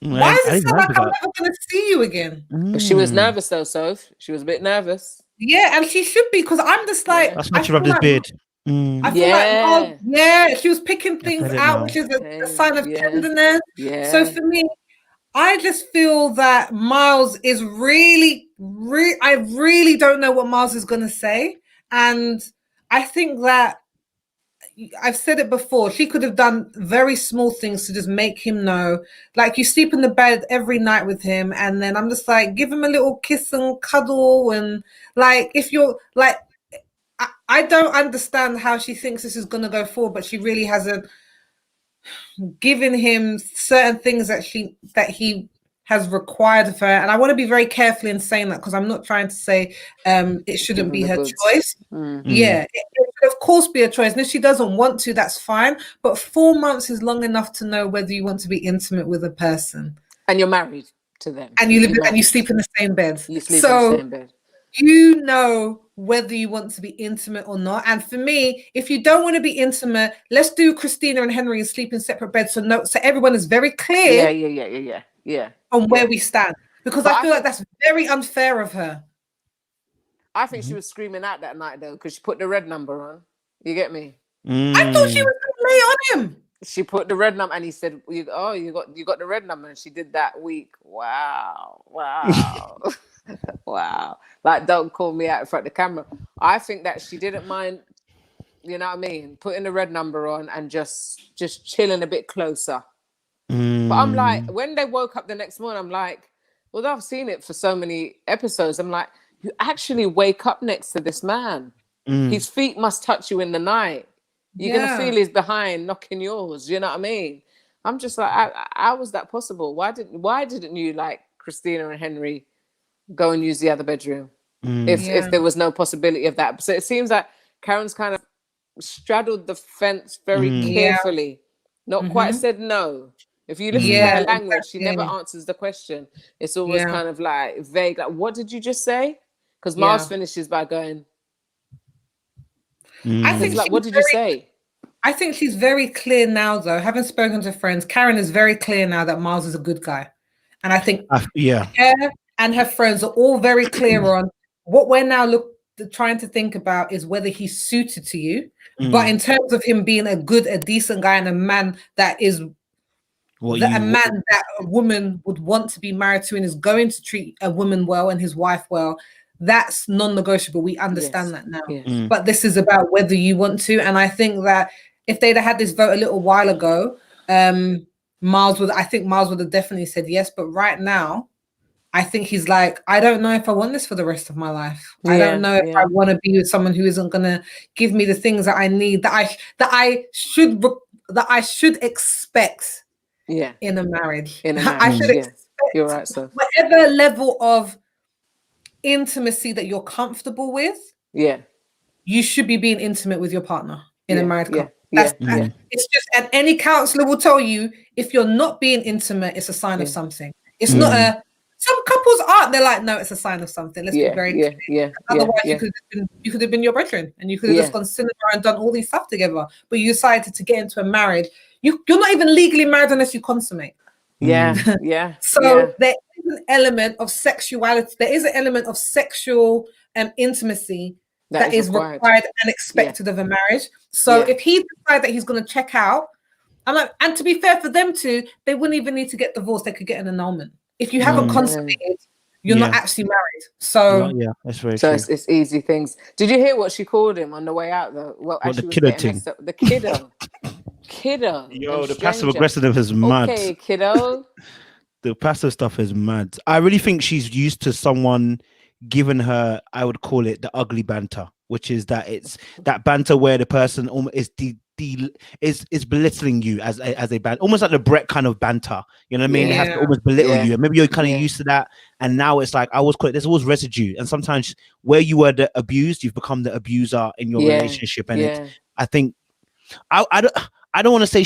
why does it sound like I'm never going to see you again? But she was nervous though, Soph. She was a bit nervous. Yeah, and she should be, because I'm just like, that's why she rubbed his beard. I feel like, oh, she was picking things out, which is a sign of tenderness. Yeah. So for me, I just feel that Miles is really, I really don't know what Miles is going to say. And I think that, I've said it before, she could have done very small things to just make him know. Like, you sleep in the bed every night with him, and then I'm just like, give him a little kiss and cuddle. And like, if you're like, I don't understand how she thinks this is going to go forward, but she really hasn't given him certain things that he has required of her. And I want to be very careful in saying that, because I'm not trying to say it shouldn't be her choice. Yeah, it should of course be a choice. And if she doesn't want to, that's fine. But 4 months is long enough to know whether you want to be intimate with a person. And you're married to them. And you live and you sleep in the same bed. You sleep in the same bed. You know whether you want to be intimate or not. And for me, if you don't want to be intimate, let's do Christina and Henry and sleep in separate beds, so everyone is very clear. Yeah. On where we stand, because I feel like that's very unfair of her. I think she was screaming out that night though, because she put the red number on. You get me? I thought she was going to lay on him. She put the red number, and he said, you got the red number," and she did that week. Wow. Wow. Like, don't call me out in front of the camera. I think that she didn't mind, you know what I mean, putting the red number on and just chilling a bit closer. But I'm like, when they woke up the next morning, I'm like, well, I've seen it for so many episodes. I'm like, you actually wake up next to this man. His feet must touch you in the night. You're going to feel his behind knocking yours. You know what I mean? I'm just like, how was that possible? Why didn't you, like Christina and Henry, go and use the other bedroom if there was no possibility of that? So it seems like Karen's kind of straddled the fence very carefully, not quite said no. If you listen to her language, she never answers the question. It's always kind of like vague, like, what did you just say? Because Mars finishes by going, I think, like, what did you say? I think she's very clear now, though. Having spoken to friends, Karen is very clear now that Miles is a good guy. And I think her and her friends are all very clear on what we're now trying to think about is whether he's suited to you. But in terms of him being a decent guy and a man that is that a woman would want to be married to and is going to treat a woman well and his wife well, that's non-negotiable. We understand that now. But this is about whether you want to. And I think that if they'd had this vote a little while ago, Miles would have definitely said yes. But right now, I think he's like, I don't know if I want this for the rest of my life. I don't know if I want to be with someone who isn't going to give me the things that I need, that I should expect in a marriage. I should expect, you're right, so whatever level of intimacy that you're comfortable with, you should be being intimate with your partner in a married couple. It's just, and any counselor will tell you, if you're not being intimate, it's a sign of something. It's not some couples aren't. They're like, no, it's a sign of something. Let's be very clear. Otherwise, you could have been your brethren, and you could have just gone cinema and done all these stuff together. But you decided to get into a marriage. You're not even legally married unless you consummate. So there is an element of sexuality. There is an element of sexual intimacy that is required and expected of a marriage. So if he decides that he's going to check out, I'm like, and to be fair for them too, they wouldn't even need to get divorced. They could get an annulment. If you haven't consummated, you're not actually married. So that's very true. It's easy things. Did you hear what she called him on the way out though? Well, the kiddo thing. The kiddo. Kiddo. Yo, the passive aggressive is mad. Okay, kiddo. The passive stuff is mad. I really think she's used to someone giving her, I would call it the ugly banter, which is that it's that banter where the person is is belittling you as a band, almost like the Brett kind of banter. You know what I mean? They have to almost belittle you, and maybe you're kind of used to that. And now it's like, I always call it, there's always residue. And sometimes where you were the abused, you've become the abuser in your relationship. And I think I don't want to say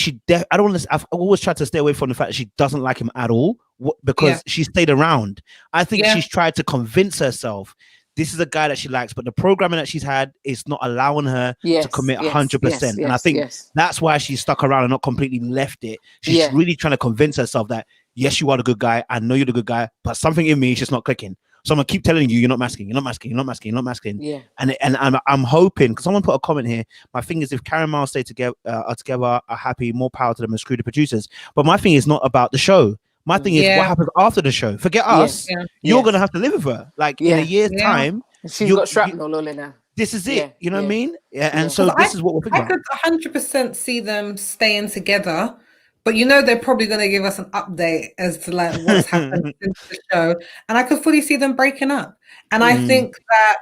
I don't want to. I've always tried to stay away from the fact that she doesn't like him at all because she stayed around. I think she's tried to convince herself this is a guy that she likes, but the programming that she's had is not allowing her to commit 100%. And I think that's why she's stuck around and not completely left it. She's really trying to convince herself that, yes, you are the good guy. I know you're the good guy, but something in me is just not clicking. So I'm gonna keep telling you, you're not masculine, you're not masculine, you're not masculine, you're not masculine. Yeah. And I'm hoping, because someone put a comment here. My thing is, if Karen Miles stay together, are happy, more power to them and screw the producers. But my thing is not about the show. My thing is what happens after the show. Forget us. You're gonna have to live with her. Like in a year's time, she's got shrapnel all in her. This is it. You know what I mean? Yeah. And so this is what we're thinking. I could 100% see them staying together. But you know they're probably going to give us an update as to like what's happened since the show, and I could fully see them breaking up. And I think that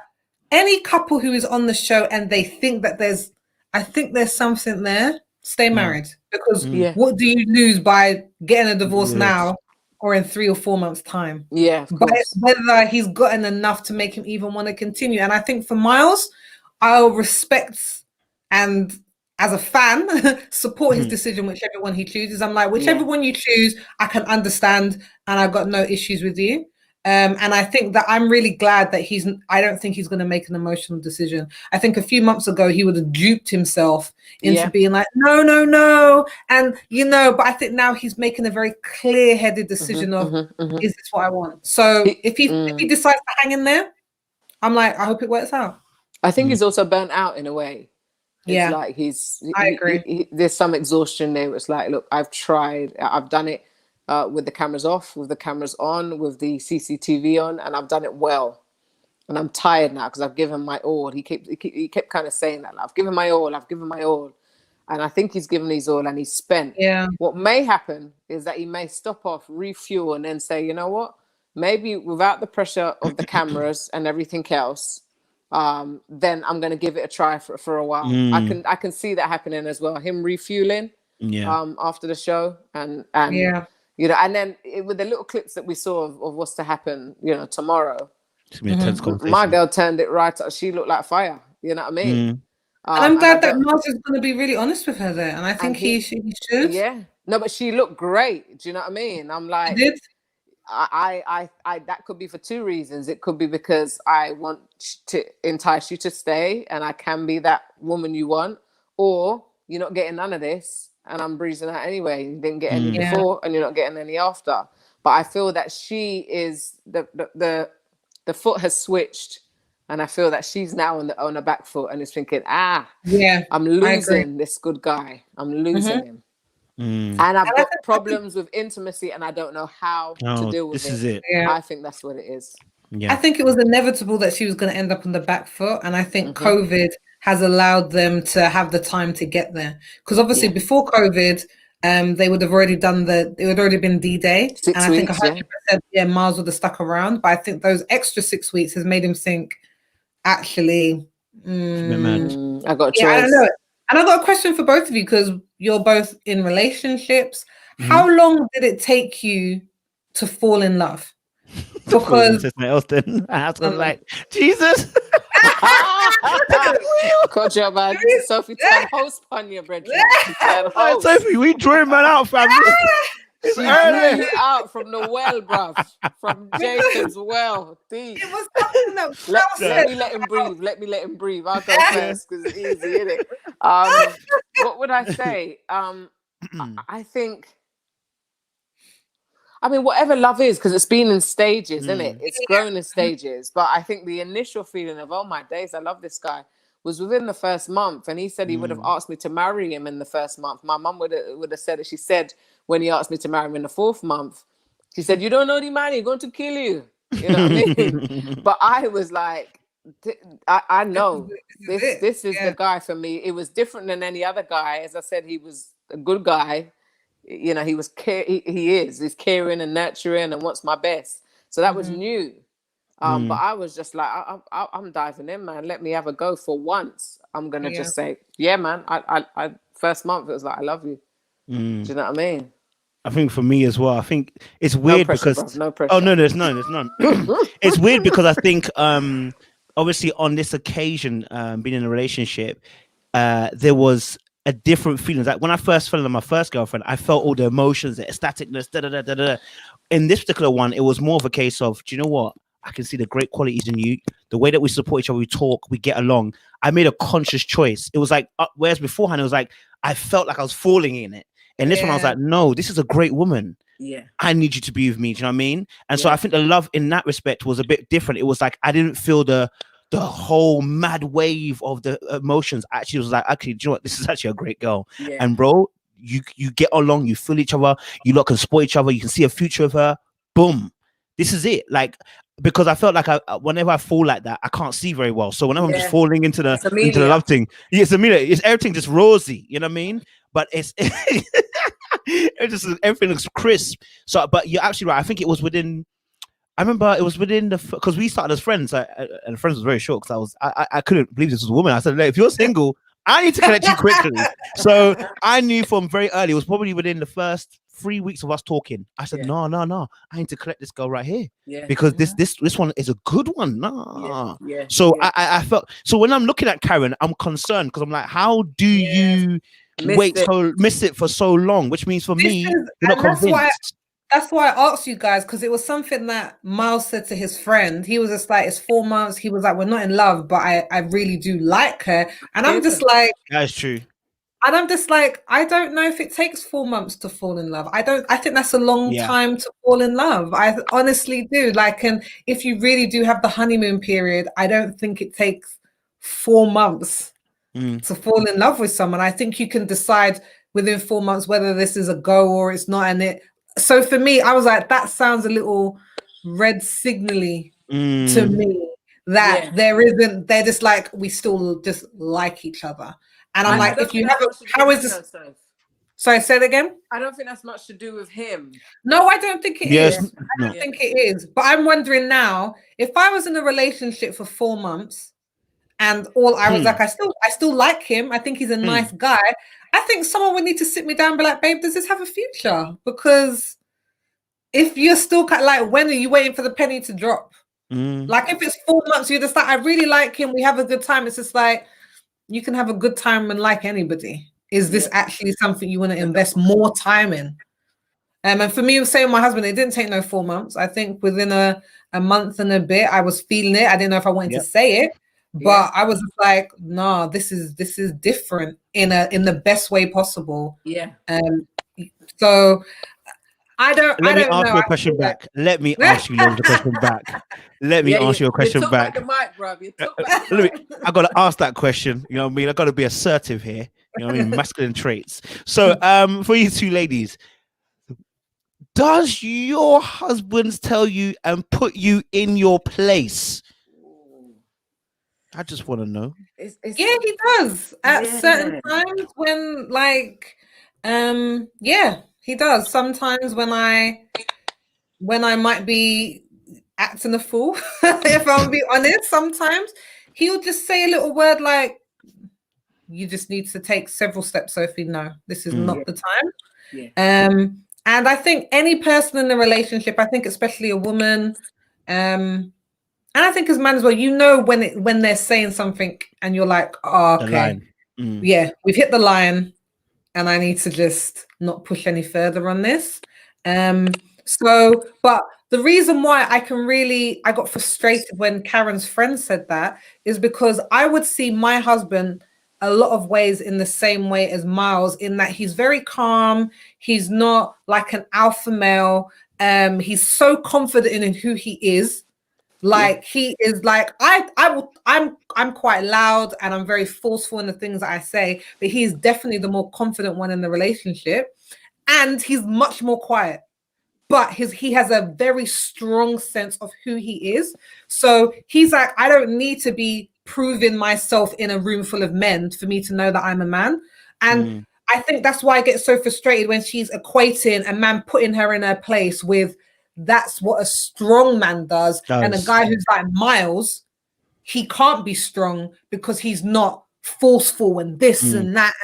any couple who is on the show and they think that there's something there, stay married, because what do you lose by getting a divorce now or in 3 or 4 months' time? Yeah, but whether he's gotten enough to make him even want to continue. And I think for Miles, I'll respect and, as a fan, support his decision, whichever one he chooses. I'm like, whichever one you choose, I can understand, and I've got no issues with you. And I think that I'm really glad that I don't think he's going to make an emotional decision. I think a few months ago, he would have duped himself into being like, no. And, but I think now he's making a very clear-headed decision of, is this what I want? So if he decides to hang in there, I'm like, I hope it works out. I think he's also burnt out in a way. It's like I agree. There's some exhaustion there. It's like, look, I've tried, I've done it with the cameras off, with the cameras on, with the CCTV on, and I've done it well. And I'm tired now because I've given my all. He kept kind of saying that, like, I've given my all. And I think he's given his all and he's spent. Yeah. What may happen is that he may stop off, refuel, and then say, you know what? Maybe without the pressure of the cameras and everything else, then I'm going to give it a try for a while. I can see that happening as well. Him refueling after the show and and then with the little clips that we saw of what's to happen, tomorrow. My girl turned it right up. She looked like fire. You know what I mean? And I'm glad that Mars is going to be really honest with her there, and I think he should. Yeah. No, but she looked great. Do you know what I mean? I'm like, I that could be for 2 reasons. It could be because I want to entice you to stay and I can be that woman you want, or you're not getting none of this and I'm breezing out anyway. You didn't get any before and you're not getting any after. But I feel that she is the foot has switched, and I feel that she's now on the back foot and is thinking, I'm losing this good guy. I'm losing him. And I've got problems with intimacy and I don't know how to deal with this it. Is it. Yeah. I think that's what it is. Yeah. I think it was inevitable that she was going to end up on the back foot. And I think COVID has allowed them to have the time to get there. Because obviously before COVID, they would have already it would already been D-Day. 6 weeks, and I think 100% Miles would have stuck around. But I think those extra 6 weeks has made him think, actually, I got a choice. I don't know. And I've got a question for both of you, because you're both in relationships. How long did it take you to fall in love? Because I was like, Jesus. Good job, man. Sophie turned host on your brethren. Sophie, we drawing man out, fam. She drew you out from the well, bruv. From Jacob's well. Deep. It was something that let me let him breathe. Let me let him breathe. I'll go first because it's easy, isn't it? What would I say? I think, whatever love is, because it's been in stages, isn't it? It's grown in stages. But I think the initial feeling of, oh my days, I love this guy, was within the first month. And he said he would have asked me to marry him in the first month. My mum would have said it. She said when he asked me to marry him in the 4th month, she said, you don't know the man, he's going to kill you. You know what I mean? But I was like, I know this is the guy for me. It was different than any other guy. As I said, he was a good guy. He was he's caring and nurturing and wants my best. So that was new. But I was just like, I'm diving in, man. Let me have a go for once. I'm gonna just say, yeah, man. I first month it was like, I love you. Do you know what I mean? I think for me as well. I think it's weird because no pressure. Oh no, there's none. It's weird because I think obviously on this occasion, being in a relationship, there was a different feeling. Like when I first fell in my first girlfriend, I felt all the emotions, the ecstaticness, da da da da da. In this particular one, it was more of a case of, do you know what? I can see the great qualities in you, the way that we support each other, we talk, we get along. I made a conscious choice. It was like, whereas beforehand, it was like, I felt like I was falling in it. And this one, I was like, no, this is a great woman. Yeah. I need you to be with me. Do you know what I mean? And so I think the love in that respect was a bit different. It was like, I didn't feel the whole mad wave of the emotions. Actually, it was like, actually, do you know what? This is actually a great girl. Yeah. And bro, you get along, you feel each other, you lot can support each other, you can see a future with her. Boom. This is it. Like, because I felt like whenever I fall like that, I can't see very well. So whenever I'm just falling into the love thing, it's Amelia. It's everything just rosy. You know what I mean? But it's it just everything looks crisp. So, but you're absolutely right. I think it was within. I remember it was within because we started as friends, and the friends was very short because I couldn't believe this was a woman. I said, if you're single, I need to connect you quickly. So I knew from very early. It was probably within the first 3 weeks of us talking. I said, no, I need to collect this girl right here. Yeah. Because this one is a good one. Nah. Yeah. So I felt so when I'm looking at Karen, I'm concerned because I'm like, how do you miss it for so long? Which means for me, you're not convinced. That's why I asked you guys, because it was something that Miles said to his friend. He was just like, it's 4 months. He was like, we're not in love, but I really do like her. And I'm just like, that's true. And I'm just like, I don't know if it takes 4 months to fall in love. I think that's a long time to fall in love. I honestly do. Like, and if you really do have the honeymoon period, I don't think it takes 4 months to fall in love with someone. I think you can decide within 4 months whether this is a go or it's not. And so for me, I was like, that sounds a little red signally to me that they're just like, we still just like each other. And I'm like, if you have how is this? Sorry, say it again. I don't think that's much to do with him. No, I don't think it is. I don't think it is. But I'm wondering now, if I was in a relationship for 4 months and I was like, I still like him. I think he's a nice guy. I think someone would need to sit me down and be like, babe, does this have a future? Because if you're still like, when are you waiting for the penny to drop? Like if it's 4 months, you're just like, I really like him. We have a good time. It's just like, you can have a good time and like anybody. Is this actually something you want to invest more time in? And for me, saying my husband, it didn't take no 4 months. I think within a month and a bit, I was feeling it. I didn't know if I wanted to say it, but I was like, no, this is different in the best way possible. Yeah. So I don't know. Let me ask you a question back. Let me ask you the question back. Let me ask you a question back. The mic, bro. I got to ask that question. You know what I mean? I got to be assertive here. You know what I mean? Masculine traits. So, for you two ladies, does your husband tell you and put you in your place? I just want to know. Yeah, he does at certain times when, like, he does. Sometimes when I might be acting a fool, if I'm be honest, sometimes he'll just say a little word like, you just need to take several steps, Sophie. No, this is not the time. Yeah. And I think any person in a relationship, I think especially a woman, and I think as men as well, you know when they're saying something and you're like, oh, okay, yeah, we've hit the line and I need to just not push any further on this. But the reason why I got frustrated when Karen's friend said that is because I would see my husband a lot of ways in the same way as Miles, in that he's very calm. He's not like an alpha male. He's so confident in who he is. Like he is like, I'm quite loud and I'm very forceful in the things that I say, but he's definitely the more confident one in the relationship. And he's much more quiet. But he has a very strong sense of who he is. So he's like, I don't need to be proving myself in a room full of men for me to know that I'm a man. And I think that's why I get so frustrated when she's equating a man putting her in her place with, that's what a strong man does. And a guy who's like Miles, he can't be strong because he's not forceful and this and that.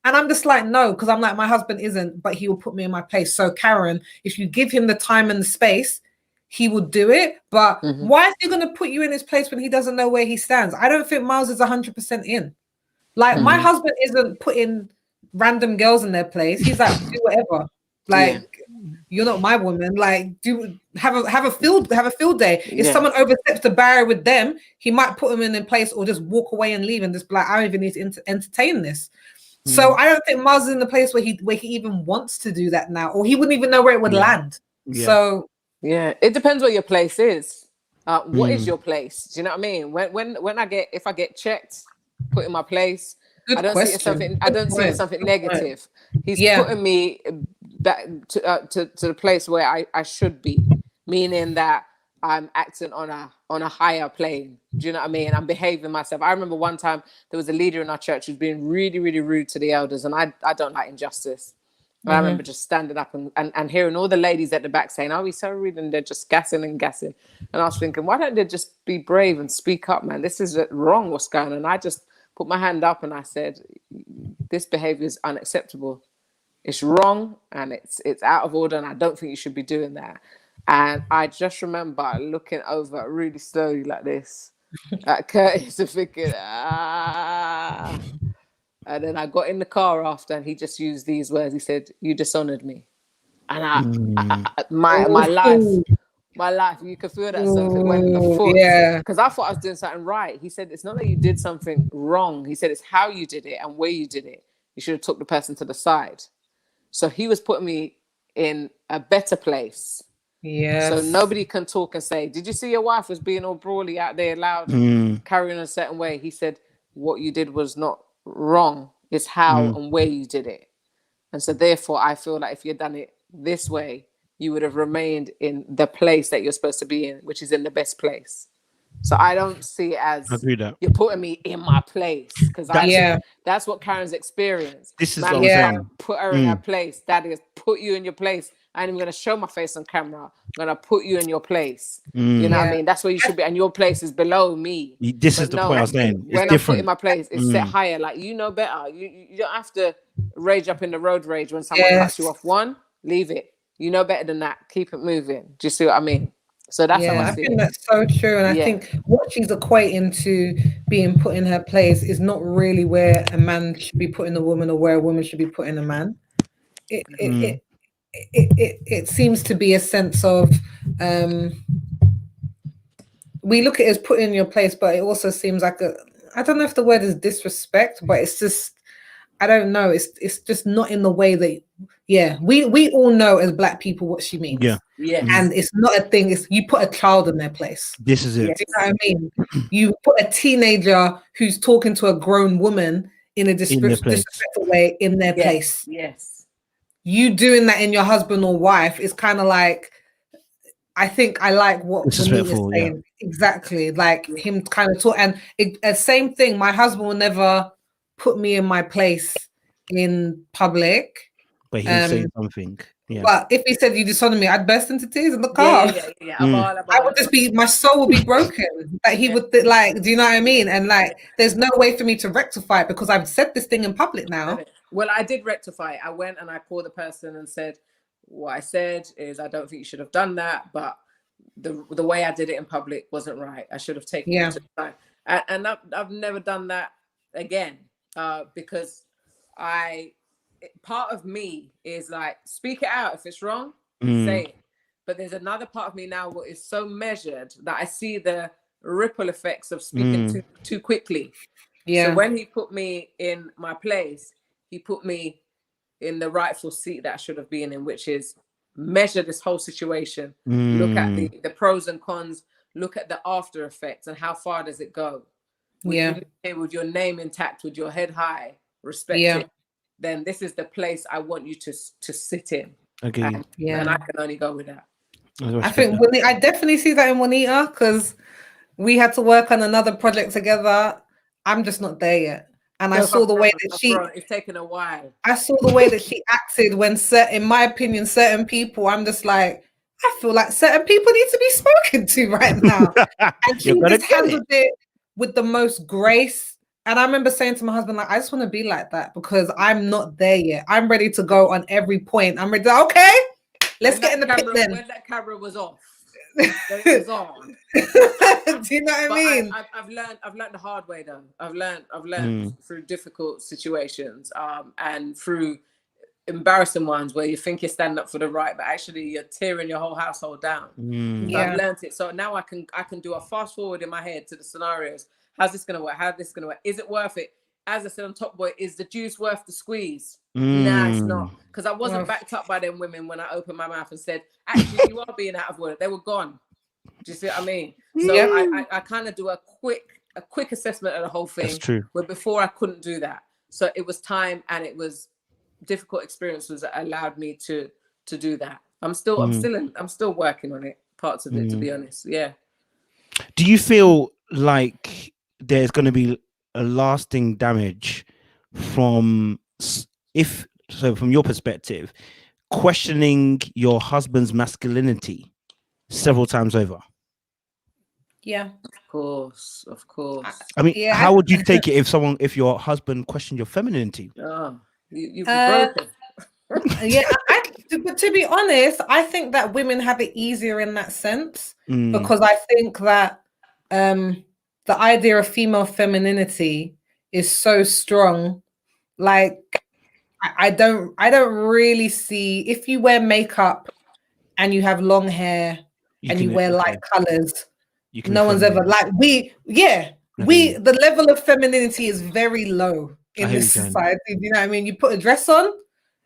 And I'm just like, no, because I'm like, my husband isn't, but he will put me in my place. So Karen, if you give him the time and the space, he will do it. But why is he going to put you in his place when he doesn't know where he stands? I don't think Miles is 100% in. Like my husband isn't putting random girls in their place. He's like, do whatever. Like, you're not my woman. Like, do have a field day. If someone oversteps the barrier with them, he might put them in their place or just walk away and leave and just be like, I don't even need to entertain this. So I don't think Mars is in the place where he even wants to do that now, or he wouldn't even know where it would land. So it depends what your place is. What is your place? Do you know what I mean? When if I get checked, put in my place. I don't see it as something negative. He's putting me back to the place where I should be, meaning that I'm acting on a higher plane. Do you know what I mean? I'm behaving myself. I remember one time there was a leader in our church who's being really, really rude to the elders, and I don't like injustice. I remember just standing up and hearing all the ladies at the back saying, "Oh, he's so rude," and they're just gassing. And I was thinking, why don't they just be brave and speak up, man? This is wrong. What's going on? And I just put my hand up and I said, this behavior is unacceptable. It's wrong and it's out of order, and I don't think you should be doing that. And I just remember looking over really slowly like this at Curtis and thinking, And then I got in the car after, and he just used these words. He said, "You dishonored me," and my life. You could feel that something went afoot. Because I thought I was doing something right. He said, "It's not that you did something wrong." He said, "It's how you did it and where you did it. You should have took the person to the side." So he was putting me in a better place. So nobody can talk and say, "Did you see your wife was being all brawly out there, loud, carrying a certain way?" He said, "What you did was not wrong. It's how and where you did it." And so therefore I feel like if you'd done it this way, you would have remained in the place that you're supposed to be in, which is in the best place. So I don't see it as you're putting me in my place, because that's what Karen's experienced. This is put her in her place. Daddy has put you in your place. I ain't even gonna show my face on camera. I'm gonna put you in your place. You know what I mean? That's where you should be, and your place is below me. This is the point I was saying. It's when different. I put in my place, it's set higher. Like, you know better. You don't have to rage up in the road rage when someone cuts you off. Leave it. You know better than that. Keep it moving. Do you see what I mean? So that's how I see think that's so true. And I think what she's equating to being put in her place is not really where a man should be putting a woman or where a woman should be putting a man. It seems to be a sense of we look at it as put in your place, but it also seems like I don't know if the word is disrespect, but it's just, I don't know. It's just not in the way that we all know as Black people what she means. And it's not a thing. It's you put a child in their place. This is it. Do you know what I mean? You put a teenager who's talking to a grown woman in a disrespectful way in their place. You doing that in your husband or wife is kind of like, I think I like what Juanita's saying. Exactly. Like him kind of talk. And same thing, my husband will never put me in my place in public. But he'll say something. But if he said you dishonor me, I'd burst into tears in the car. I would just be, my soul would be broken. Like he would like, do you know what I mean? And like, there's no way for me to rectify it because I've said this thing in public now. Well, I did rectify it. I went and I called the person and said, what I said is, I don't think you should have done that, but the way I did it in public wasn't right. I should have taken it to the side. And I've never done that again because part of me is like, speak it out. If it's wrong, say it. But there's another part of me now what is so measured that I see the ripple effects of speaking too quickly. So when he put me in my place, he put me in the rightful seat that I should have been in, which is measure this whole situation, look at the pros and cons, look at the after effects and how far does it go. With your name intact, with your head high, respect it, then this is the place I want you to sit in. Okay. And I can only go with that. I think I definitely see that in Juanita because we had to work on another project together. I'm just not there yet. And I saw the way that it's taken a while. I saw the way that she acted when in my opinion, certain people, I'm just like, I feel like certain people need to be spoken to right now. And she just handled it with the most grace. And I remember saying to my husband, like, I just want to be like that because I'm not there yet. I'm ready to go on every point. I'm ready to, okay, let's get in the pit then. When that camera was off. then it was on. Do you know what I mean? I've learned the hard way though. I've learned through difficult situations, and through embarrassing ones where you think you're standing up for the right, but actually you're tearing your whole household down. So I've learned it. So now I can do a fast forward in my head to the scenarios. How's this gonna work? How's this gonna work? Is it worth it? As I said on Top Boy, is the juice worth the squeeze? Nah, it's not. Because I wasn't backed up by them women when I opened my mouth and said, actually, you are being out of work. They were gone. Do you see what I mean? So I kind of do a quick assessment of the whole thing. That's true. But before I couldn't do that. So it was time, and it was difficult experiences that allowed me to do that. I'm still working on it, parts of it, to be honest. Yeah. Do you feel like there's going to be a lasting damage from your perspective, questioning your husband's masculinity several times over? Yeah, Of course. I mean, how would you take it if your husband questioned your femininity? Oh, you've broken. Yeah, but to be honest, I think that women have it easier in that sense, because I think that the idea of female femininity is so strong. Like, I don't really see, if you wear makeup and you have long hair and you wear light colors, no one's ever like the level of femininity is very low in this society. Do you know what I mean? You put a dress on,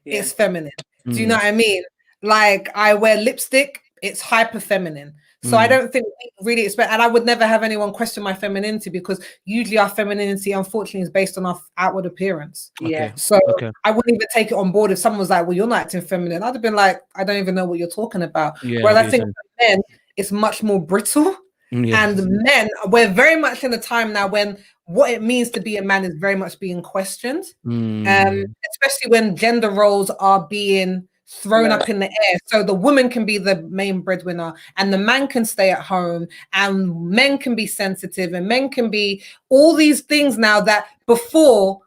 it's feminine. Do you know what I mean? Like, I wear lipstick, it's hyper feminine. So I don't think we really expect, and I would never have anyone question my femininity, because usually our femininity, unfortunately, is based on our outward appearance. So I wouldn't even take it on board if someone was like, well, you're not acting feminine. I'd have been like, I don't even know what you're talking about. Whereas I think for men, it's much more brittle. And men, we're very much in a time now when what it means to be a man is very much being questioned, especially when gender roles are being thrown up in the air. So the woman can be the main breadwinner, and the man can stay at home, and men can be sensitive, and men can be all these things now that before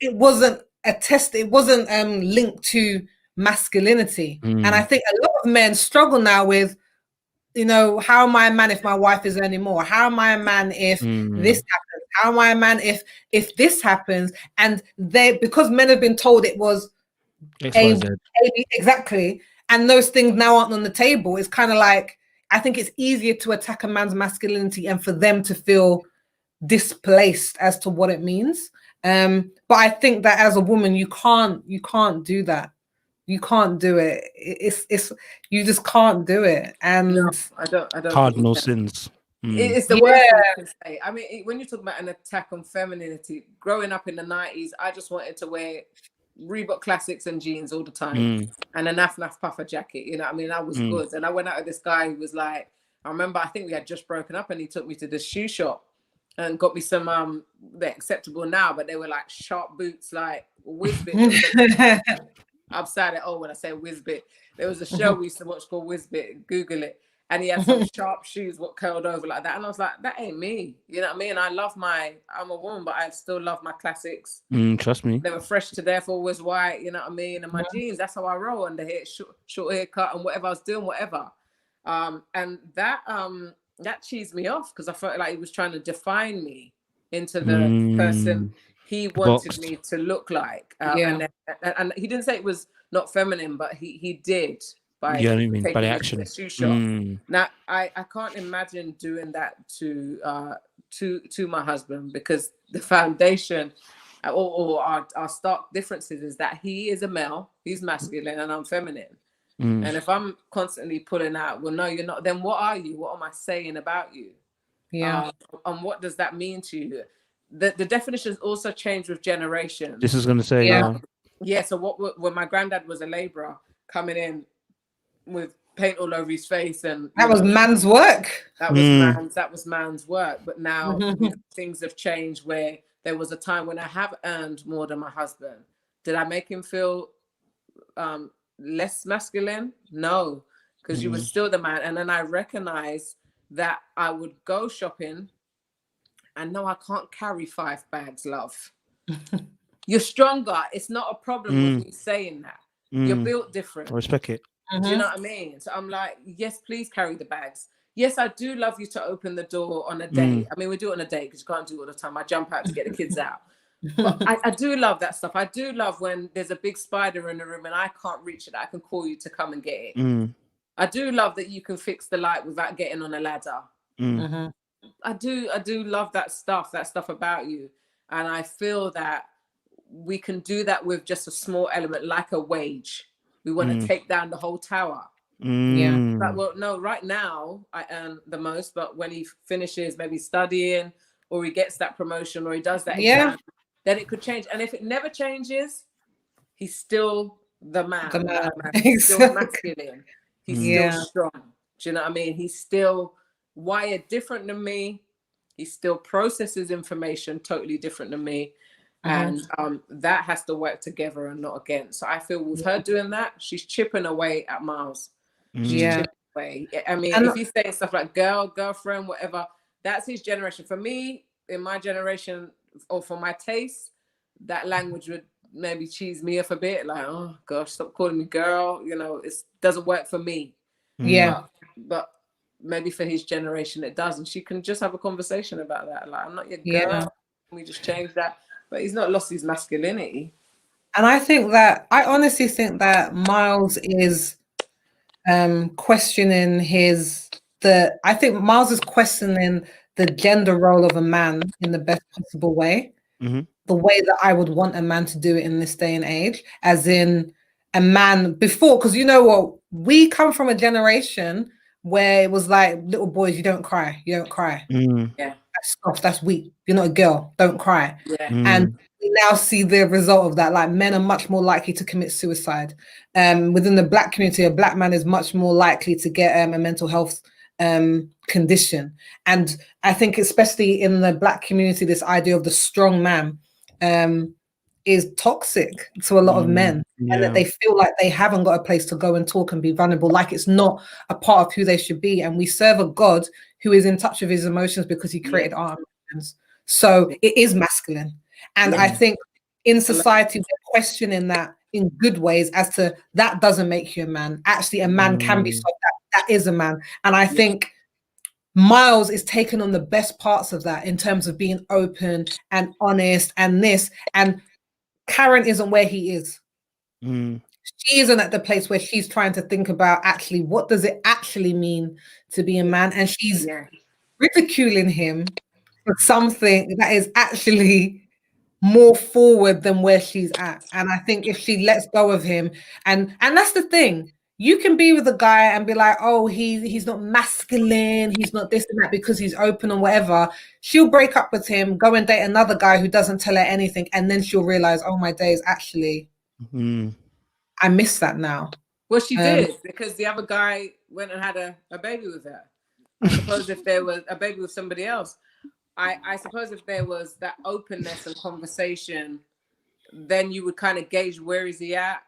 it wasn't linked to masculinity. And I think a lot of men struggle now with, you know, how am I a man if my wife is earning more? How am I a man if this happens? How am I a man if this happens? And because men have been told it was exactly, and those things now aren't on the table, it's kind of like, I think it's easier to attack a man's masculinity and for them to feel displaced as to what it means. But I think that as a woman, you can't do that. You can't do it. It's you just can't do it. And no, I don't cardinal sins. It's the worst thing you can say. I mean, when you talk about an attack on femininity, growing up in the 90s, I just wanted to wear Reebok classics and jeans all the time, and a naff puffer jacket. You know what I mean? I was good. And I went out with this guy who was like, I remember, I think we had just broken up, and he took me to this shoe shop and got me some they're acceptable now, but they were like sharp boots, like Whizbit. Upside it. Oh, when I say Whizbit, there was a show we used to watch called Whizbit. Google it. And he had some sharp shoes, what curled over like that. And I was like, that ain't me. You know what I mean? I'm a woman, but I still love my classics. Trust me. They were fresh to death, always white, you know what I mean? And my jeans, that's how I roll. And the hair, short haircut and whatever I was doing, whatever. And that cheesed me off, because I felt like he was trying to define me into the person he wanted me to look like. And he didn't say it was not feminine, but he did. By the action. Now I can't imagine doing that to my husband, because the foundation or our stark differences is that he is a male, he's masculine, and I'm feminine. And if I'm constantly pulling out, well, no, you're not, then what are you? What am I saying about you? And what does that mean to you? The definitions also change with generations. This is going to say so when my granddad was a laborer coming in with paint all over his face, and that was man's work. That was man's work. But now things have changed, where there was a time when I have earned more than my husband. Did I make him feel less masculine? No, because you were still the man. And then I recognized that I would go shopping, and no, I can't carry 5 bags, love. You're stronger. It's not a problem with me saying that. You're built different. I respect it. Do you know what I mean? So I'm like, yes, please carry the bags. yes, I do love you to open the door on a date. I mean, we do it on a date because you can't do it all the time. I jump out to get the kids out. But I do love that stuff. I do love when there's a big spider in the room and I can't reach it. I can call you to come and get it. I do love that you can fix the light without getting on a ladder. I do love that stuff about you. And I feel that we can do that with just a small element, like a wage. We want to take down the whole tower. But well, no, right now I earn the most, but when he finishes maybe studying or he gets that promotion or he does that exam, then it could change. And if it never changes, he's still the man. He's still masculine. He's still strong. Do you know what I mean? He's still wired different than me. He still processes information totally different than me. And that has to work together and not against. So I feel with her doing that, she's chipping away at Miles. She's chipping away. I mean, if he's saying stuff like girl, girlfriend, whatever, that's his generation. For me, in my generation, or for my taste, that language would maybe cheese me off a bit. Like, oh gosh, stop calling me girl. You know, it doesn't work for me. But maybe for his generation it does, and she can just have a conversation about that. Like, I'm not your girl. Can we just change that? But he's not lost his masculinity. And I honestly think that Miles is questioning I think Miles is questioning the gender role of a man in the best possible way. The way that I would want a man to do it in this day and age, as in a man before, because you know what, we come from a generation where it was like, little boys, you don't cry. That's soft, that's weak, you're not a girl, don't cry. And we now see the result of that. Like, men are much more likely to commit suicide. Within the Black community, a Black man is much more likely to get a mental health condition. And I think especially in the Black community, this idea of the strong man is toxic to a lot of men, and that they feel like they haven't got a place to go and talk and be vulnerable, like it's not a part of who they should be. And we serve a God who is in touch with his emotions because he created our emotions. So it is masculine. And I think in society, we're questioning that in good ways as to that doesn't make you a man. Actually, a man can be soft. That is a man. And I think Miles is taking on the best parts of that in terms of being open and honest and this. And Karen isn't where he is. She isn't at the place where she's trying to think about actually what does it actually mean to be a man. And she's ridiculing him for something that is actually more forward than where she's at. And I think if she lets go of him, and that's the thing, you can be with a guy and be like, oh, he's not masculine, he's not this and that because he's open and whatever. She'll break up with him, go and date another guy who doesn't tell her anything, and then she'll realize, oh my days, actually, I miss that now. Well, she did, because the other guy went and had a baby with her. I suppose if there was a baby with somebody else, I suppose if there was that openness and conversation, then you would kind of gauge, where is he at?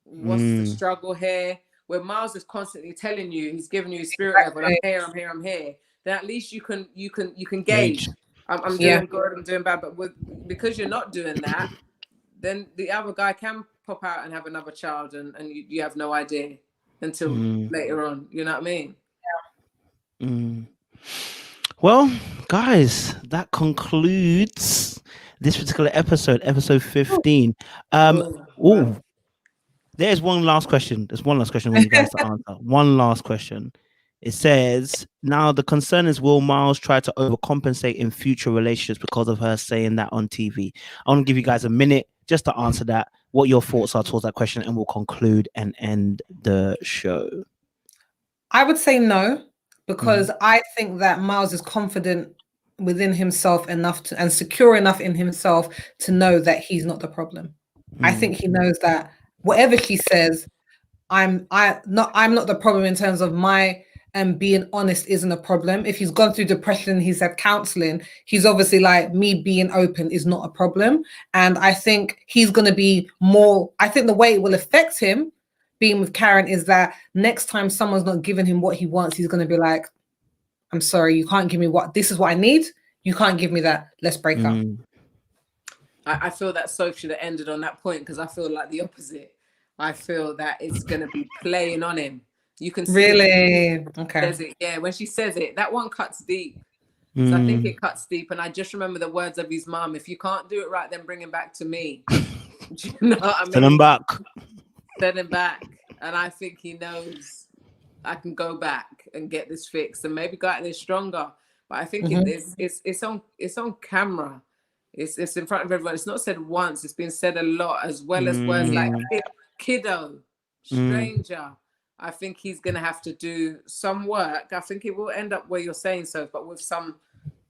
What's the struggle here? Where Miles is constantly telling you, he's giving you his spirit level, I'm here. Then at least you can gauge. I'm doing good, I'm doing bad. But because you're not doing that, then the other guy can pop out and have another child, and you have no idea until later on. You know what I mean? Well, guys, that concludes this particular episode 15. There's one last question. There's one last question I want you guys to answer. One last question. It says, now the concern is, will Miles try to overcompensate in future relationships because of her saying that on TV? I want to give you guys a minute just to answer that, what your thoughts are towards that question, and we'll conclude and end the show. I would say no, because I think that Miles is confident within himself enough and secure enough in himself to know that he's not the problem. I think he knows that whatever she says, I'm not the problem in terms of my being honest isn't a problem. If he's gone through depression, he's had counseling, he's obviously like, me being open is not a problem. And I think he's going to be more, I think the way it will affect him being with Karen is that next time someone's not giving him what he wants, he's going to be like, I'm sorry, you can't give me this is what I need. You can't give me that. Let's break up. I feel that Soph should have ended on that point, because I feel like the opposite. I feel that it's going to be playing on him. You can see really okay. Says it. Yeah, when she says it, that one cuts deep. So I think it cuts deep, and I just remember the words of his mom: "If you can't do it right, then bring him back to me." Do you know what I mean? Send him back. Send him back, and I think he knows I can go back and get this fixed, and maybe go out there stronger. But I think it's on camera. It's in front of everyone. It's not said once. It's been said a lot, as well as words like kiddo, stranger. I think he's going to have to do some work. I think it will end up where you're saying so, but with some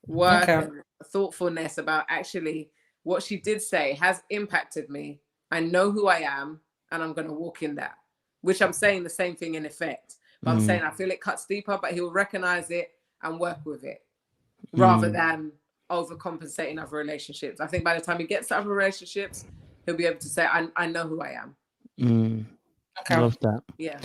work and thoughtfulness about actually what she did say has impacted me. I know who I am, and I'm going to walk in that, which I'm saying the same thing in effect. But I'm saying I feel it cuts deeper, but he'll recognize it and work with it rather than overcompensating other relationships. I think by the time he gets to other relationships, he'll be able to say, I know who I am. I love that. Yeah.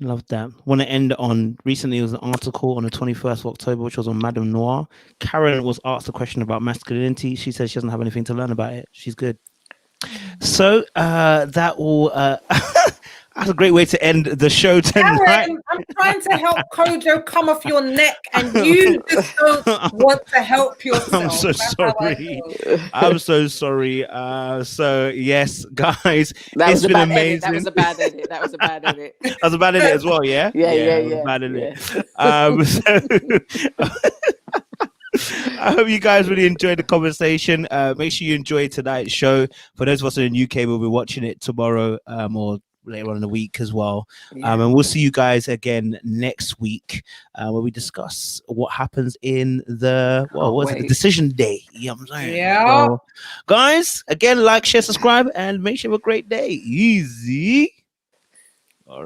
Love that. Want to end on recently there was an article on the 21st of October, which was on Madame Noir. Karen was asked a question about masculinity. She says she doesn't have anything to learn about it. She's good. So that will that's a great way to end the show tonight. Karen, I'm trying to help Kojo come off your neck, and you just don't want to help yourself. I'm so sorry. I'm so sorry. So yes, guys, it's been amazing. That was a bad edit. That was a bad edit. That was a bad edit as well. Yeah. Yeah. Bad edit. I hope you guys really enjoyed the conversation. Make sure you enjoy tonight's show. For those of us in the UK, we'll be watching it tomorrow or later on in the week as well. And we'll see you guys again next week where we discuss what happens in the the decision day. You know what I'm saying? Yeah. So, guys, again, like, share, subscribe, and make sure you have a great day. Easy.